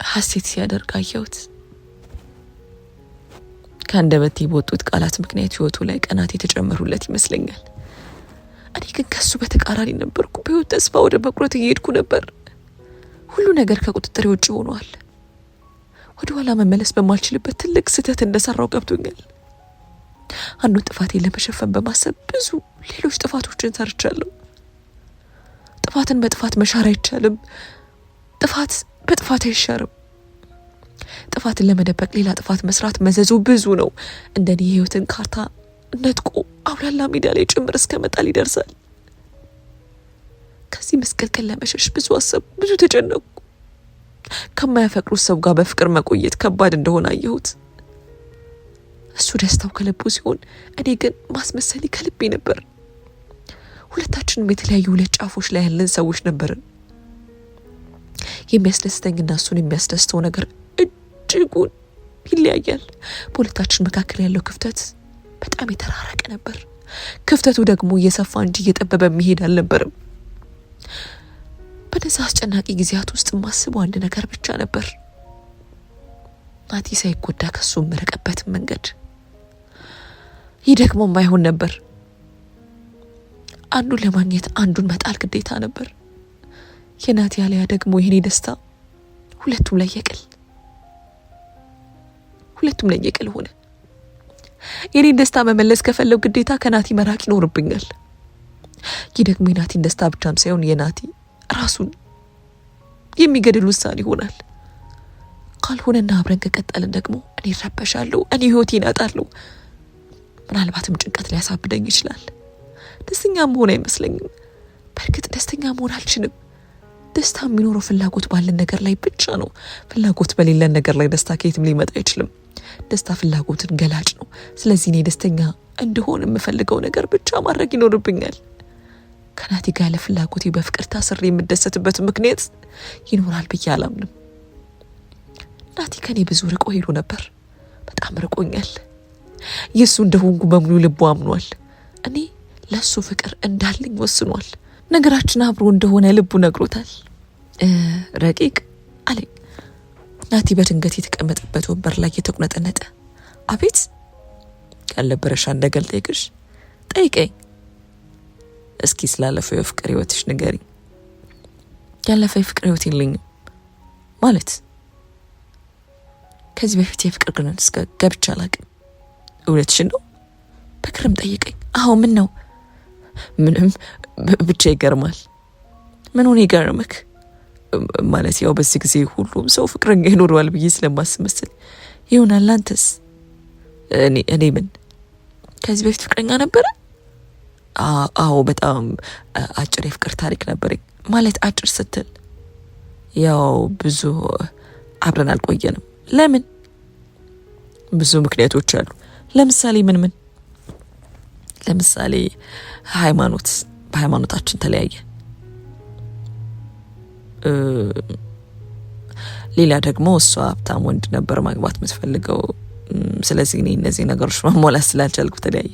ሐሴት ሲያደርግ አየሁት። ከአንደበቴ በወጡት ቃላት ምክንያት ህይወቱ ላይ ቀናት የተጨመሩለት ይመስለኛል። እኔ ግን ከሱ በተቃራኒ ነበርኩ። በህይወት ተስፋ ወደ መቁረጥ እየሄድኩ ነበር። ሁሉ ነገር ከቁጥጥሬ ውጭ ሆኗል። ወደ ኋላ መመለስ በማልችልበት ትልቅ ስህተት እንደሰራው ገብቶኛል። አንዱን ጥፋቴን ለመሸፈን በማሰብ ብዙ ሌሎች ጥፋቶችን ሰርቻለሁ። ጥፋትን በጥፋት መሻር አይቻልም። ጥፋት በጥፋት አይሻርም። ጥፋትን ለመደበቅ ሌላ ጥፋት መስራት መዘዙ ብዙ ነው። እንደኔ የህይወትን ካርታ ነጥቆ አውላላ ሜዳ ላይ ጭምር እስከ መጣል ይደርሳል። ከዚህ መስቀልቀል ለመሸሽ ብዙ አሰብኩ፣ ብዙ ተጨነቁ። ከማያፈቅሩት ሰው ጋር በፍቅር መቆየት ከባድ እንደሆነ አየሁት። እሱ ደስታው ከልቡ ሲሆን፣ እኔ ግን ማስመሰሌ ከልቤ ነበር። ሁለታችንም የተለያዩ ሁለት ጫፎች ላይ ያለን ሰዎች ነበርን። የሚያስደስተኝና እሱን የሚያስደስተው ነገር እጅጉን ይለያያል። በሁለታችን መካከል ያለው ክፍተት በጣም የተራራቀ ነበር። ክፍተቱ ደግሞ እየሰፋ እንጂ እየጠበበ የሚሄድ አልነበርም። በነዛ አስጨናቂ ጊዜያት ውስጥ ማስበው አንድ ነገር ብቻ ነበር፣ ናቲ ሳይጎዳ ከሱ የምርቅበትን መንገድ። ይህ ደግሞ የማይሆን ነበር። አንዱን ለማግኘት አንዱን መጣል ግዴታ ነበር። የናቲ ያለያ ደግሞ የኔ ደስታ ሁለቱም ላይ የቅል ሆነ። የኔን ደስታ መመለስ ከፈለው ግዴታ ከናቲ መራቅ ይኖርብኛል። ይህ ደግሞ የናቲን ደስታ ብቻም ሳይሆን የናቲ ራሱን የሚገድል ውሳኔ ይሆናል። ካልሆነና አብረን ከቀጠልን ደግሞ እኔ እረበሻለሁ፣ እኔ ህይወቴን አጣለሁ። ምናልባትም ጭንቀት ሊያሳብደኝ ይችላል። ደስተኛ መሆን አይመስለኝም። በእርግጥ ደስተኛ መሆን አልችልም። ደስታ የሚኖረው ፍላጎት ባለን ነገር ላይ ብቻ ነው። ፍላጎት በሌለን ነገር ላይ ደስታ ከየትም ሊመጣ አይችልም። ደስታ ፍላጎትን ገላጭ ነው። ስለዚህ እኔ ደስተኛ እንድሆን የምፈልገው ነገር ብቻ ማድረግ ይኖርብኛል። ከናቲ ጋር ለፍላጎቴ በፍቅር ታስሬ የምደሰትበት ምክንያት ይኖራል ብዬ አላምንም። ናቲ ከኔ ብዙ ርቆ ሄዶ ነበር። በጣም ርቆኛል። የሱ እንደሆንኩ በሙሉ ልቡ አምኗል። እኔ ለሱ ፍቅር እንዳለኝ ወስኗል። ነገራችን አብሮ እንደሆነ ልቡ ነግሮታል። ረቂቅ አለኝ ናቲ በድንገት የተቀመጠበት ወንበር ላይ የተቁነጠነጠ። አቤት ያልነበረሽ እንደገል ጠይቅሽ? ጠይቀኝ እስኪ ስላለፈው የፍቅር ህይወትሽ ንገሪ። ያለፈ የፍቅር ህይወት የለኝም ማለት ከዚህ በፊት የፍቅር ግንኙነት እስከ ገብቼ አላውቅም። እውነትሽን ነው? በክርም ጠይቀኝ። አዎ ምን ነው? ምንም ብቻ ይገርማል። ምን ሆነ ይገርምክ? ማለት ያው በዚህ ጊዜ ሁሉም ሰው ፍቅረኛ ይኖረዋል ብዬ ስለማስብ መሰል ይሆናል። አንተስ? እኔ ምን ከዚህ በፊት ፍቅረኛ ነበረ? አዎ በጣም አጭር የፍቅር ታሪክ ነበረኝ። ማለት አጭር ስትል ያው ብዙ አብረን አልቆየንም። ለምን? ብዙ ምክንያቶች አሉ። ለምሳሌ ምን? ለምሳሌ በሃይማኖታችን ተለያየ። ሌላ ደግሞ እሷ ሀብታም ወንድ ነበር ማግባት የምትፈልገው። ስለዚህ እኔ እነዚህ ነገሮች ማሟላት ስላልቻልኩ ተለያየ።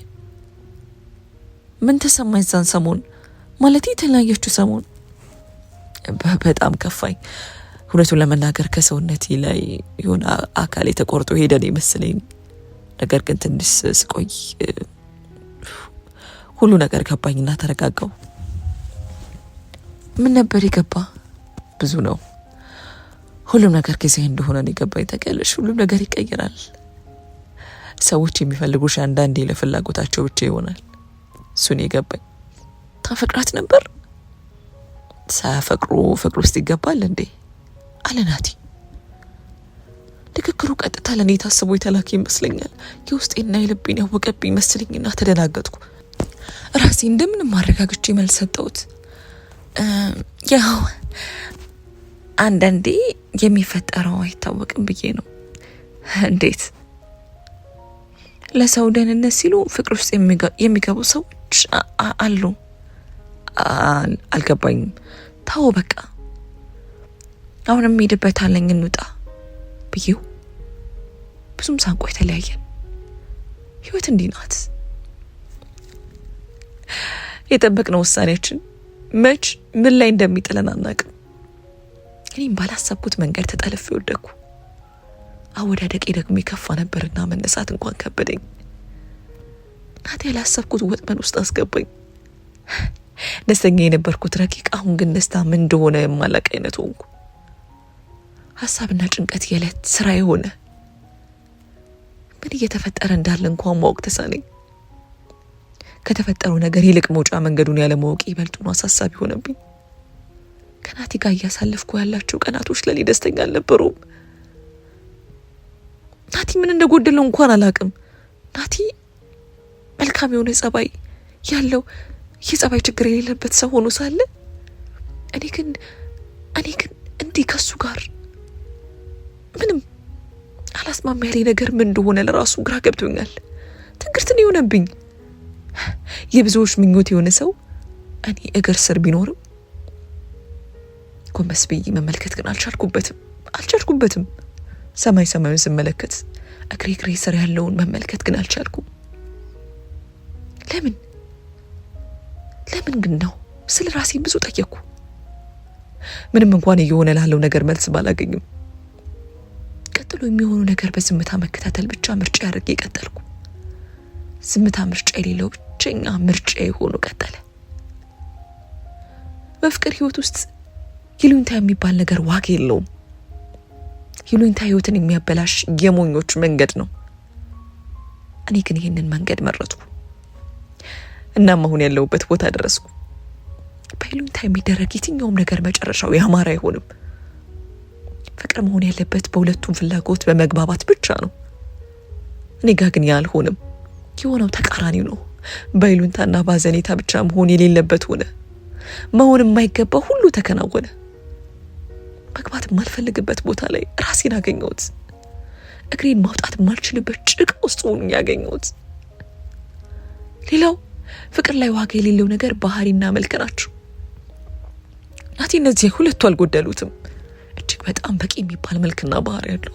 ምን ተሰማኝ ዛን ሰሞን? ማለት የተለያየችው ሰሞን በጣም ከፋኝ። እውነቱን ለመናገር ከሰውነቴ ላይ የሆነ አካል ተቆርጦ ሄደን ይመስለኝ። ነገር ግን ትንሽ ስቆይ ሁሉ ነገር ገባኝና ተረጋጋው። ምን ነበር የገባ? ብዙ ነው። ሁሉም ነገር ጊዜ እንደሆነ ነው የገባኝ። ታውቂያለሽ፣ ሁሉም ነገር ይቀየራል። ሰዎች የሚፈልጉሽ አንዳንዴ ለፍላጎታቸው ብቻ ይሆናል። እሱን የገባኝ። ታፈቅራት ነበር? ሳያፈቅሩ ፍቅር ውስጥ ይገባል እንዴ አለ ናቲ። ንግግሩ ቀጥታ ለኔ ታስቦ የተላከ ይመስለኛል። የውስጤና የልቤን ያወቀብኝ መስለኝና ተደናገጥኩ። ራሴ እንደምንም ማረጋግጬ መልስ ሰጠሁት። ያው አንዳንዴ የሚፈጠረው አይታወቅም ብዬ ነው። እንዴት? ለሰው ደህንነት ሲሉ ፍቅር ውስጥ የሚገቡ ሰዎች አሉ። አልገባኝም። ታው በቃ አሁንም ሄድበታለኝ እንውጣ ብዬው ብዙም ሳንቆይ ተለያየን። ህይወት እንዲህ ናት። የጠበቅነው ውሳኔያችን መች ምን ላይ እንደሚጥለን አናውቅም። እኔም ባላሰብኩት መንገድ ተጠልፌ ወደኩ። አወዳደቄ ደግሞ የከፋ ነበርና መነሳት እንኳን ከበደኝ። ናቲ ያላሰብኩት ወጥመድ ውስጥ አስገባኝ። ደስተኛ የነበርኩት ረቂቅ አሁን ግን ደስታ ምን እንደሆነ የማላውቅ አይነት ሆንኩ። ሀሳብና ጭንቀት የዕለት ስራ የሆነ ምን እየተፈጠረ እንዳለ እንኳን ማወቅ ተሳነኝ። ከተፈጠረው ነገር ይልቅ መውጫ መንገዱን ያለማወቅ ይበልጡን አሳሳቢ ሆነብኝ። ከናቲ ጋር እያሳለፍኩ ያላቸው ቀናቶች ለኔ ደስተኛ አልነበሩም። ናቲ ምን እንደጎደለው እንኳን አላውቅም። ናቲ መልካም የሆነ ጸባይ ያለው የጸባይ ችግር የሌለበት ሰው ሆኖ ሳለ እኔ ግን እንዲህ ከሱ ጋር ምንም አላስማማ ያለኝ ነገር ምን እንደሆነ ለራሱ ግራ ገብቶኛል። ትንግርትን የሆነብኝ የብዙዎች ምኞት የሆነ ሰው እኔ እግር ስር ቢኖርም ጎንበስ ብዬ መመልከት ግን አልቻልኩበትም። ሰማዩን ስመለከት እግሬ ስር ያለውን መመልከት ግን አልቻልኩም። ለምን ግን ነው ስለ ራሴ ብዙ ጠየቅኩ። ምንም እንኳን እየሆነ ላለው ነገር መልስ ባላገኝም ቀጥሎ የሚሆኑ ነገር በዝምታ መከታተል ብቻ ምርጫ ያደርጌ ቀጠልኩ። ዝምታ ምርጫ የሌለው ብቸኛ ምርጫ ሆኖ ቀጠለ። በፍቅር ህይወት ውስጥ ይሉኝታ የሚባል ነገር ዋጋ የለውም። ይሉኝታ ህይወትን የሚያበላሽ የሞኞች መንገድ ነው። እኔ ግን ይህንን መንገድ መረጥኩ። እናም አሁን ያለሁበት ቦታ ደረስኩ። በይሉኝታ የሚደረግ የትኛውም ነገር መጨረሻው ያማረ አይሆንም። ፍቅር መሆን ያለበት በሁለቱም ፍላጎት በመግባባት ብቻ ነው። እኔ ጋር ግን ያልሆነም የሆነው ተቃራኒው ነው። በይሉኝታና ባዘኔታ ብቻ መሆን የሌለበት ሆነ። መሆን የማይገባ ሁሉ ተከናወነ። መግባት የማልፈልግበት ቦታ ላይ ራሴን አገኘሁት። እግሬን ማውጣት የማልችልበት ጭቃ ውስጥ ሆኜ ያገኘሁት። ሌላው ፍቅር ላይ ዋጋ የሌለው ነገር ባህሪና መልክ ናቸው። ናቲ እነዚህ ሁለቱ አልጎደሉትም። እጅግ በጣም በቂ የሚባል መልክና ባህሪ ያለው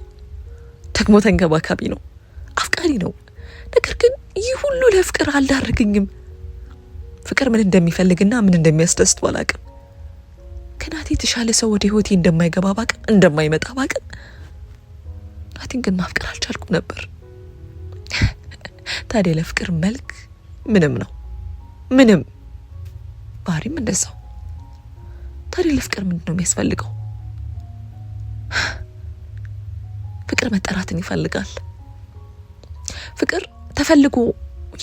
ደግሞ ተንከባካቢ ነው፣ አፍቃሪ ነው። ነገር ግን ይህ ሁሉ ለፍቅር አልዳረገኝም። ፍቅር ምን እንደሚፈልግና ምን እንደሚያስደስት ባላቅም ከናቲ የተሻለ ሰው ወደ ህይወቴ እንደማይገባ ባቅም እንደማይመጣ ባቅም ናቲን ግን ማፍቀር አልቻልኩም ነበር። ታዲያ ለፍቅር መልክ ምንም ነው፣ ምንም ባህሪም እንደዛው። ታዲያ ለፍቅር ምንድን ነው የሚያስፈልገው? ፍቅር መጠራትን ይፈልጋል። ፍቅር ተፈልጎ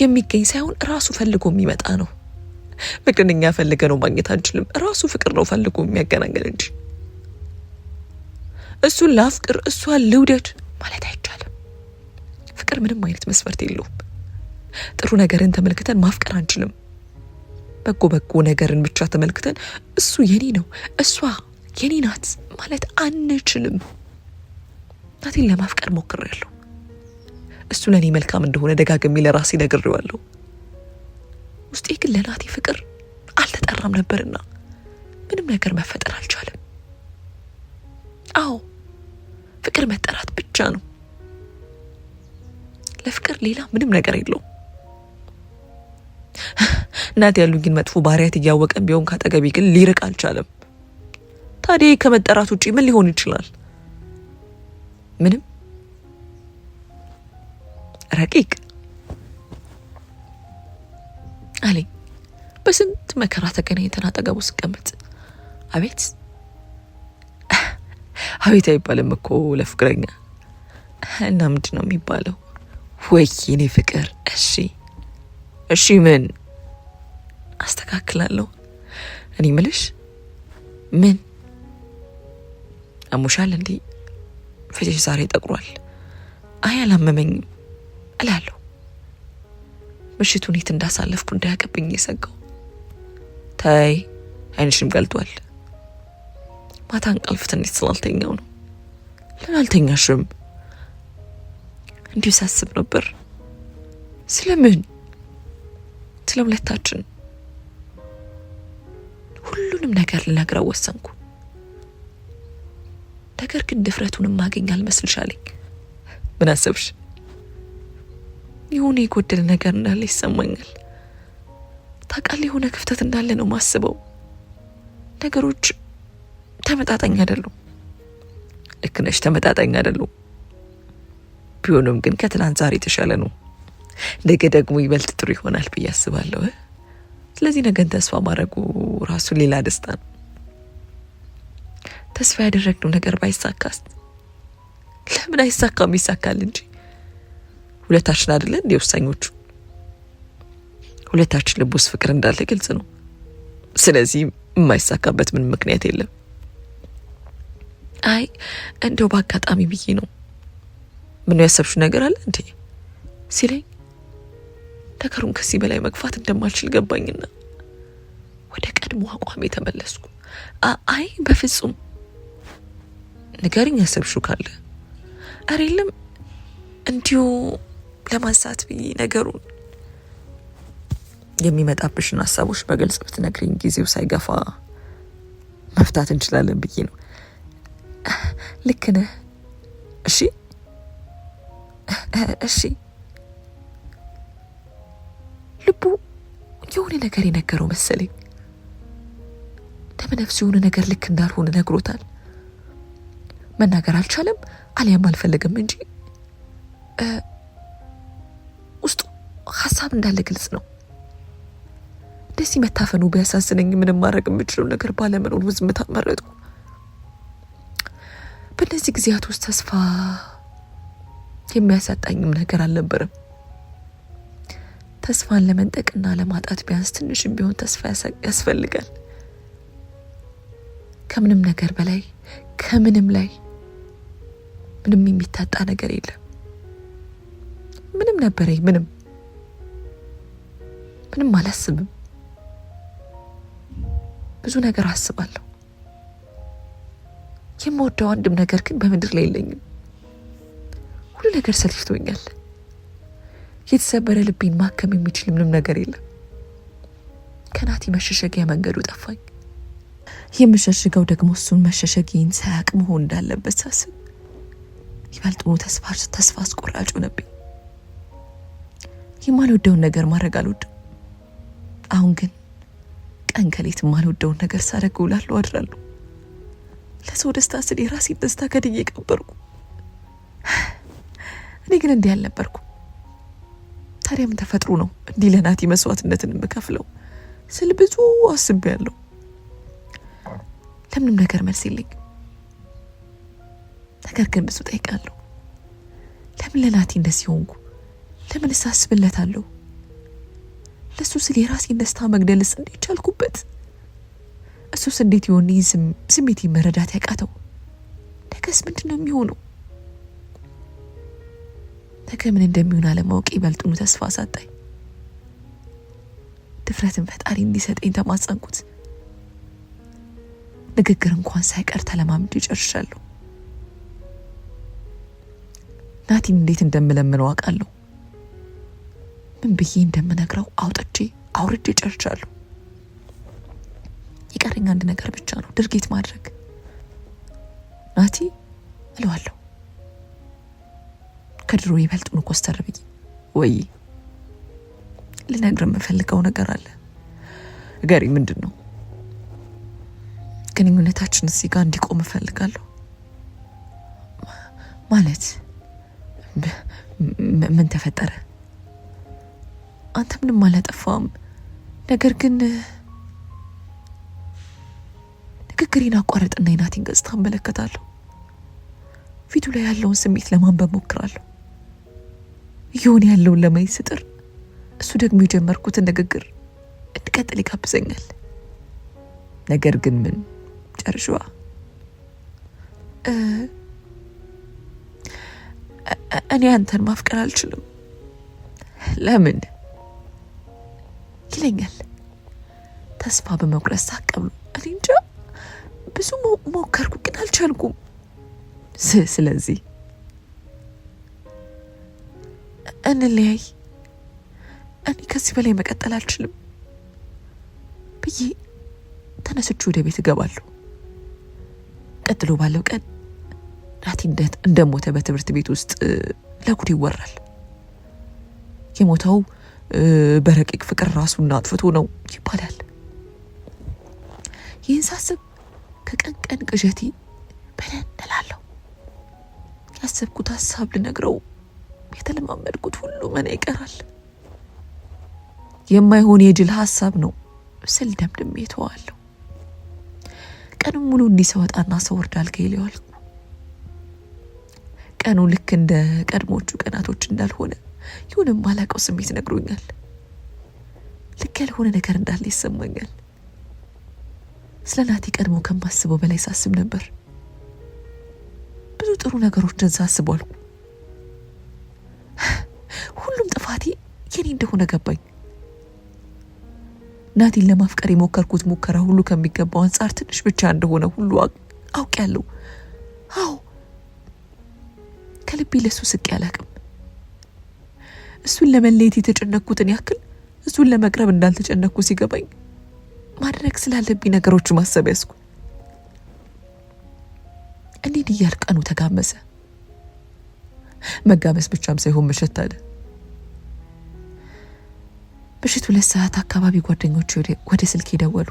የሚገኝ ሳይሆን ራሱ ፈልጎ የሚመጣ ነው። ፍቅርን እኛ ፈልገ ነው ማግኘት አንችልም። ራሱ ፍቅር ነው ፈልጎ የሚያገናኘን እንጂ እሱን ላፍቅር እሷን ልውደድ ማለት አይቻልም። ፍቅር ምንም አይነት መስፈርት የለውም። ጥሩ ነገርን ተመልክተን ማፍቀር አንችልም። በጎ ነገርን ብቻ ተመልክተን እሱ የኔ ነው እሷ የኔ ናት ማለት አንችልም። ናቲን ለማፍቀር ሞክሬያለሁ። እሱ ለኔ መልካም እንደሆነ ደጋግሜ ለራሴ ነግሬዋለሁ። ውስጤ ግን ለናቲ ፍቅር አልተጠራም ነበርና ምንም ነገር መፈጠር አልቻለም። አዎ ፍቅር መጠራት ብቻ ነው። ለፍቅር ሌላ ምንም ነገር የለውም። ናቲ ያሉኝ ግን መጥፎ ባህሪያት እያወቀን ቢሆን ካጠገቤ ግን ሊርቅ አልቻለም። ታዲያ ከመጠራት ውጪ ምን ሊሆን ይችላል? ምንም። ረቂቅ አለኝ በስንት መከራ ተገናኝተን አጠገቡ ስቀመጥ። አቤት አይባልም እኮ ለፍቅረኛ። እና ምንድን ነው የሚባለው? ወይ የኔ ፍቅር። እሺ ምን አስተካክላለሁ? እኔ ምልሽ ምን አሞሻል እንዴ? ፊትሽ ዛሬ ጠቁሯል። አይ አላመመኝም እላለሁ። ምሽቱን የት እንዳሳለፍኩ እንዳያቀብኝ የሰጋው። ታይ አይንሽም ገልጧል። ማታ እንቅልፍ ትንሽ ስላልተኛው ነው። ለምን አልተኛሽም? እንዲሁ ሳስብ ነበር። ስለምን? ስለ ሁለታችን ሁሉንም ነገር ልነግረው ወሰንኩ። ነገር ግን ድፍረቱንም ማገኝ አልመስልሻለኝ። ምን አሰብሽ? የሆነ የጎደለ ነገር እንዳለ ይሰማኛል። ታውቃለህ፣ የሆነ ክፍተት እንዳለ ነው ማስበው። ነገሮች ተመጣጣኝ አይደሉም። ልክ ነሽ፣ ተመጣጣኝ አይደሉም። ቢሆንም ግን ከትላንት ዛሬ የተሻለ ነው። ነገ ደግሞ ይበልጥ ጥሩ ይሆናል ብዬ አስባለሁ። ስለዚህ ነገን ተስፋ ማድረጉ ራሱ ሌላ ደስታ ነው። ተስፋ ያደረግነው ነገር ባይሳካስ? ለምን አይሳካም? ይሳካል እንጂ። ሁለታችን አይደለ እንዴ ወሳኞቹ? ሁለታችን ልብ ውስጥ ፍቅር እንዳለ ግልጽ ነው። ስለዚህ የማይሳካበት ምን ምክንያት የለም። አይ እንደው በአጋጣሚ ብዬ ነው። ምን ያሰብሽው ነገር አለ እንዴ ሲለኝ ነገሩን ከዚህ በላይ መግፋት እንደማልችል ገባኝና ወደ ቀድሞ አቋሜ ተመለስኩ። አይ በፍጹም ንገሪኝ ያሰብሽው ካለ። ኧረ የለም እንዲሁ ለማንሳት ብዬ ነገሩን። የሚመጣብሽን ሀሳቦች በግልጽ ብትነግሪኝ ጊዜው ሳይገፋ መፍታት እንችላለን ብዬ ነው። ልክ ነህ። እሺ እሺ። ልቡ የሆነ ነገር የነገረው መሰለኝ። ደመነፍስ የሆነ ነገር ልክ እንዳልሆነ ነግሮታል። መናገር አልቻለም፣ አሊያም አልፈለገም እንጂ ውስጡ ሀሳብ እንዳለ ግልጽ ነው። እንደዚህ መታፈኑ ቢያሳዝነኝ ምንም ማድረግ የምችለው ነገር ባለመኖሩ ዝምታ መረጥኩ። በእነዚህ ጊዜያት ውስጥ ተስፋ የሚያሳጣኝም ነገር አልነበረም። ተስፋን ለመንጠቅና ለማጣት ቢያንስ ትንሽም ቢሆን ተስፋ ያስፈልጋል። ከምንም ነገር በላይ ከምንም ላይ ምንም የሚታጣ ነገር የለም። ምንም ነበረኝ፣ ምንም አላስብም። ብዙ ነገር አስባለሁ። የምወደው አንድም ነገር ግን በምድር ላይ የለኝም። ሁሉ ነገር ሰልችቶኛል። የተሰበረ ልቤን ማከም የሚችል ምንም ነገር የለም። ከናቲ መሸሸጊያ መንገዱ ጠፋኝ። የምሸሽገው ደግሞ እሱን መሸሸጊያን ሳያቅ መሆን እንዳለበት ሳስብ ይበልጥሞ ተስፋ አስቆራጭ ሆነብኝ። የማልወደውን ነገር ማድረግ አልወድም። አሁን ግን ቀን ከሌት የማልወደውን ነገር ሳደርግ ውላለሁ አድራለሁ። ለሰው ደስታ ስል የራሴን ደስታ ከድዬ ቀበርኩ። እኔ ግን እንዲህ አልነበርኩ። ታዲያ ምን ተፈጥሮ ነው እንዲህ ለናቲ መስዋዕትነትን የምከፍለው ስል ብዙ አስቤያለሁ። ለምንም ነገር መልስ የለኝም። ነገር ግን ብዙ ጠይቃለሁ። ለምን ለናቲ እንደዚህ ሆንኩ? ለምን ሳስብለታለሁ? ለሱ ስል የራሴን ደስታ መግደልስ እንዴት ቻልኩበት? እሱስ እንዴት ይሆን ስሜቴ መረዳት ያቃተው? ነገስ ምንድነው የሚሆነው? ነገ ምን እንደሚሆን አለማወቅ ይበልጡኑ ተስፋ አሳጣኝ። ድፍረትን ፈጣሪ እንዲሰጠኝ ተማጸንኩት። ንግግር እንኳን ሳይቀር ተለማምጄ ጨርሻለሁ። ናቲን እንዴት እንደምለምነው አውቃለሁ። ምን ብዬ እንደምነግረው አውጥቼ አውርጄ ጨርሻለሁ። የቀረኝ አንድ ነገር ብቻ ነው፣ ድርጊት ማድረግ። ናቲ እለዋለሁ ከድሮ ይበልጡን ኮስተር ብዬ። ወይ ልነግርህ የምፈልገው ነገር አለ። ገሪ ምንድን ነው? ግንኙነታችን እዚህ ጋር እንዲቆም እፈልጋለሁ። ማለት ምን ተፈጠረ? አንተ ምንም አላጠፋም። ነገር ግን ንግግሬን አቋረጥና የናቲን ገጽታ እመለከታለሁ። ፊቱ ላይ ያለውን ስሜት ለማንበብ ሞክራለሁ። ይሁን ያለውን ለማየት ስጥር እሱ ደግሞ የጀመርኩትን ንግግር እንድቀጥል ይጋብዘኛል። ነገር ግን ምን ጨርሽዋ። እኔ አንተን ማፍቀር አልችልም። ለምን ይለኛል ተስፋ በመቁረጥ ሳቀብሉ። እኔ እንጃ ብዙ ሞከርኩ ግን አልቻልኩም። ስለዚህ እንለያይ፣ እኔ ከዚህ በላይ መቀጠል አልችልም ብዬ ተነስቼ ወደ ቤት እገባለሁ። ቀጥሎ ባለው ቀን ናቲ እንደሞተ በትምህርት ቤት ውስጥ ለጉድ ይወራል። የሞተው በረቂቅ ፍቅር ራሱን አጥፍቶ ነው ይባላል። ይህን ሳስብ ከቀን ቀን ቅዠቴ በለን እላለሁ። ያሰብኩት ሀሳብ ልነግረው የተለማመድኩት ሁሉ መና ይቀራል። የማይሆን የጅል ሀሳብ ነው ስል ደምድሜ ተዋለሁ። ቀኑን ሙሉ እንዲህ ስወጣና ስወርድ አልጋዬ ላይ ዋልኩ። ቀኑ ልክ እንደ ቀድሞቹ ቀናቶች እንዳልሆነ ይሁን የማላውቀው ስሜት ነግሮኛል። ልክ ያልሆነ ነገር እንዳለ ይሰማኛል። ስለ ናቲ ቀድሞ ከማስበው በላይ ሳስብ ነበር። ብዙ ጥሩ ነገሮችን ሳስብ አልኩ። ሁሉም ጥፋቴ የኔ እንደሆነ ገባኝ። ናቲን ለማፍቀር የሞከርኩት ሙከራ ሁሉ ከሚገባው አንጻር ትንሽ ብቻ እንደሆነ ሁሉ አውቄያለሁ። አዎ ከልቤ ለሱ ስቄ አላቅም። እሱን ለመለየት የተጨነቅኩትን ያክል እሱን ለመቅረብ እንዳልተጨነቅኩ ሲገባኝ ማድረግ ስላለብኝ ነገሮች ማሰብ ያዝኩ። እንዴት እያል ቀኑ ተጋመሰ። መጋመስ ብቻም ሳይሆን መሸት አለ። ምሽት 2 ሰዓት አካባቢ ጓደኞቼ ወደ ስልክ ደወሉ።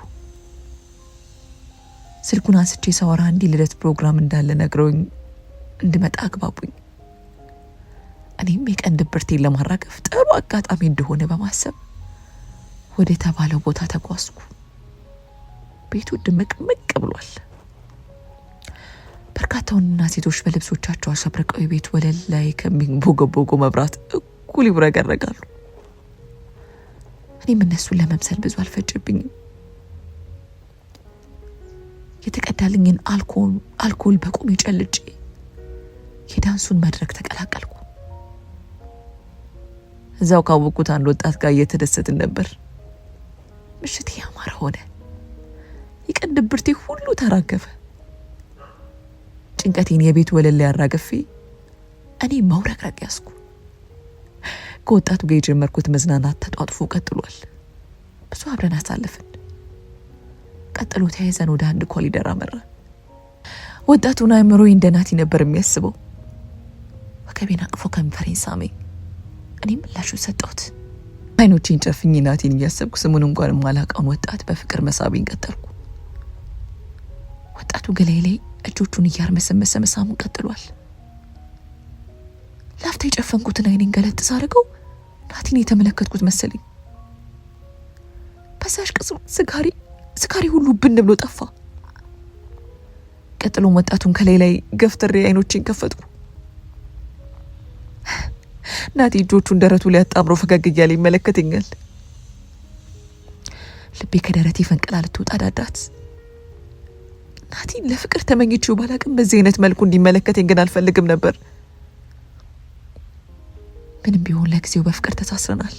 ስልኩን አንስቼ ሳወራ እንዲህ ልደት ፕሮግራም እንዳለ ነግረውኝ እንድመጣ አግባቡኝ። እኔም የቀን ድብርቴን ለማራገፍ ጥሩ አጋጣሚ እንደሆነ በማሰብ ወደ ተባለው ቦታ ተጓዝኩ። ቤቱ ድምቅምቅ ብሏል። በርካታ ወንድና ሴቶች በልብሶቻቸው አሸብርቀው የቤቱ ወለል ላይ ከሚንቦገቦጉ መብራት እኩል ይብረገረጋሉ። እኔም እነሱን ለመምሰል ብዙ አልፈጀብኝም። የተቀዳልኝን አልኮል በቁሜ ጨልጬ የዳንሱን መድረክ ተቀላቀልኩ። እዛው ካወቅኩት አንድ ወጣት ጋር እየተደሰትን ነበር። ምሽቴ ያማረ ሆነ። የቀን ድብርቴ ሁሉ ተራገፈ። ጭንቀቴን የቤት ወለል ላይ አራግፌ እኔ ማውረቅረቅ ያዝኩ። ከወጣቱ ጋር የጀመርኩት መዝናናት ተጧጥፎ ቀጥሏል። ብዙ አብረን አሳለፍን። ቀጥሎ ተያይዘን ወደ አንድ ኮሊደር አመራ። ወጣቱን አእምሮዬ እንደ ናቲ ነበር የሚያስበው። ወገቤን አቅፎ ከንፈሬን ሳመኝ። እኔም ምላሹን ሰጠሁት። አይኖቼን ጨፍኜ ናቲን እያሰብኩ ስሙን እንኳን የማላውቀውን ወጣት በፍቅር መሳቤን ቀጠልኩ። ወጣቱ ገላዬ ላይ እጆቹን እያርመሰመሰ መሳሙን ቀጥሏል። ላፍታ የጨፈንኩትን አይኔን ገለጥ ሳደርገው ናቲን የተመለከትኩት መሰለኝ። በዛሽ ቅጽበት ስካሪ ሁሉ ብን ብሎ ጠፋ። ቀጥሎም ወጣቱን ከላይ ላይ ገፍትሬ አይኖቼን ከፈትኩ። ናቲ እጆቹን ደረቱ ላይ አጣምሮ ፈገግ እያለ ይመለከተኛል። ልቤ ከደረቴ ፈንቅላ ልትወጣ ዳዳት። ናቲን ለፍቅር ተመኝቼው ባላቅም በዚህ አይነት መልኩ እንዲመለከተኝ ግን አልፈልግም ነበር። ምንም ቢሆን ለጊዜው በፍቅር ተሳስረናል።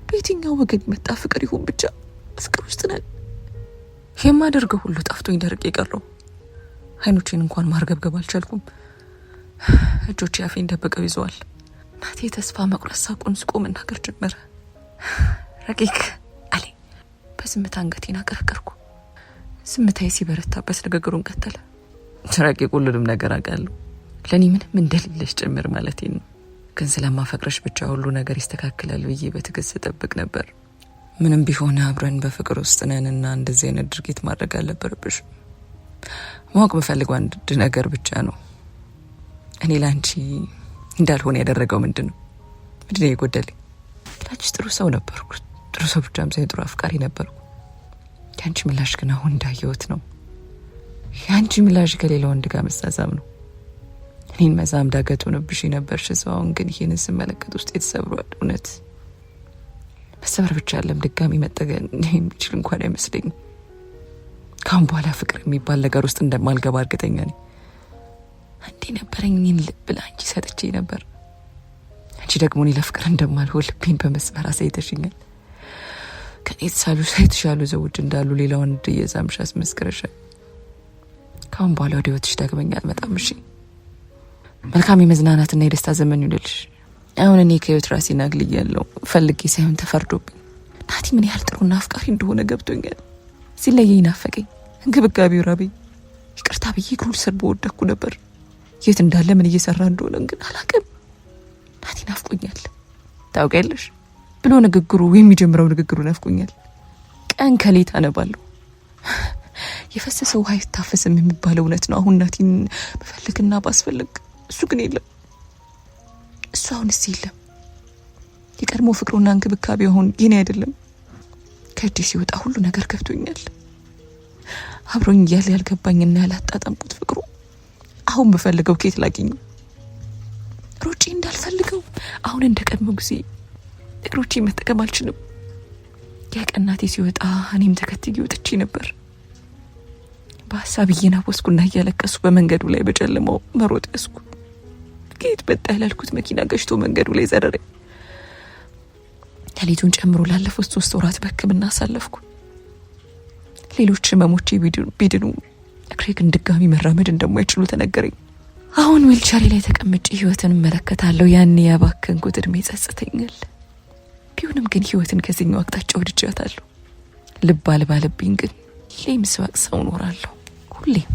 በየትኛው ወገን የመጣ ፍቅር ይሁን ብቻ ፍቅር ውስጥ ነን። የማደርገው ሁሉ ጠፍቶኝ ደርቅ የቀረው። አይኖቼን እንኳን ማርገብገብ አልቻልኩም። እጆቼ አፌን ደብቀው ይዘዋል። ናቲ ተስፋ መቁረጥ ሳቁን ስቆ መናገር ጀመረ። ረቂቅ አለኝ። በዝምታ አንገቴን አቀረቀርኩ። ዝምታዬ ሲበረታበት ንግግሩን ቀጠለ። ረቂቅ ሁሉንም ነገር አውቃለሁ። ለእኔ ምንም እንደሌለሽ ጭምር ማለቴ ነው። ግን ስለማፈቅረሽ ብቻ ሁሉ ነገር ይስተካከላል ብዬ በትዕግስት ጠብቅ ነበር። ምንም ቢሆን አብረን በፍቅር ውስጥ ነንና እንደዚህ አይነት ድርጊት ማድረግ አልነበረብሽ። ማወቅ በፈልገው አንድ ነገር ብቻ ነው። እኔ ላንቺ እንዳልሆነ ያደረገው ምንድነው የጎደለኝ? ላንቺ ጥሩ ሰው ነበርኩ። ጥሩ ሰው ብቻም ሳይሆን ጥሩ አፍቃሪ ነበርኩ። ያንቺ ምላሽ ግን አሁን እንዳየሁት ነው። ያንቺ ምላሽ ከሌላ ወንድ ጋር መሳሳም ነው። እኔን መዛም ዳገት ሆነብሽ ነበርሽ ሰው። አሁን ግን ይህን ስመለከት ውስጥ የተሰብሯል። እውነት መሰበር ብቻ አለም ድጋሚ መጠገን የሚችል እንኳን አይመስለኝም። ካሁን በኋላ ፍቅር የሚባል ነገር ውስጥ እንደማልገባ እርግጠኛ ነኝ። አንዴ ነበረኝን ልብ ለአንቺ ሰጥቼ ነበር። አንቺ ደግሞ እኔ ለፍቅር እንደማልሆን ልቤን በመስመር አሳይተሽኛል። ከኔ የተሻሉ ዘውድ እንዳሉ ሌላ ወንድ እየዛምሽ አስመስክረሻል። ካሁን በኋላ ወደ ህይወትሽ ዳግመኛ አልመጣም። እሺ? መልካም የመዝናናትና የደስታ ዘመን ይሁንልሽ። አሁን እኔ ከህይወት ራሴን አግልያለሁ፣ ፈልጌ ሳይሆን ተፈርዶብኝ። ናቲ ምን ያህል ጥሩና አፍቃሪ እንደሆነ ገብቶኛል። ሲለየኝ ናፈቀኝ፣ እንክብካቤው ራበኝ። ይቅርታ ብዬ እግሩ ስር በወደኩ ነበር። የት እንዳለ ምን እየሰራ እንደሆነ ግን አላውቅም። ናቲ ናፍቆኛል ታውቂያለሽ ብሎ ንግግሩ የሚጀምረው ንግግሩ ናፍቆኛል። ቀን ከሌት አነባለሁ። የፈሰሰው ውሃ አይታፈስም የሚባለው እውነት ነው። አሁን ናቲን በፈልግና ባስፈልግ እሱ ግን የለም። እሱ አሁንስ የለም። የቀድሞ ፍቅሩና እንክብካቤው አሁን የኔ አይደለም። ከእጄ ሲወጣ ሁሉ ነገር ገብቶኛል። አብሮኝ እያለ ያልገባኝና ያላጣጣምኩት ፍቅሩ አሁን በፈልገው ከየት ላገኘው? ሮጬ እንዳልፈልገው አሁን እንደ ቀድሞ ጊዜ እግሮቼ መጠቀም አልችልም። ያቀናቴ ሲወጣ እኔም ተከትዬ ወጥቼ ነበር። በሀሳብ እየናወስኩና እያለቀስኩ በመንገዱ ላይ በጨለማው መሮጥ ያስኩ። ከየት መጣ ያላልኩት መኪና ገጭቶ መንገዱ ላይ ዘረረኝ። ሌሊቱን ጨምሮ ላለፉት 3 ወራት በሕክምና አሳለፍኩ። ሌሎች ህመሞቼ ቢድኑ እግሬ ግን ድጋሚ መራመድ እንደማይችሉ ተነገረኝ። አሁን ዊልቸሪ ላይ ተቀምጬ ህይወትን እመለከታለሁ። ያኔ ያባከንኩት እድሜ ጸጽተኛል። ቢሆንም ግን ህይወትን ከዚህኛው አቅጣጫ ወድጃታለሁ። ልብ አልባ ልቤን ግን ሁሌም ስወቅሰው እኖራለሁ። ሁሌም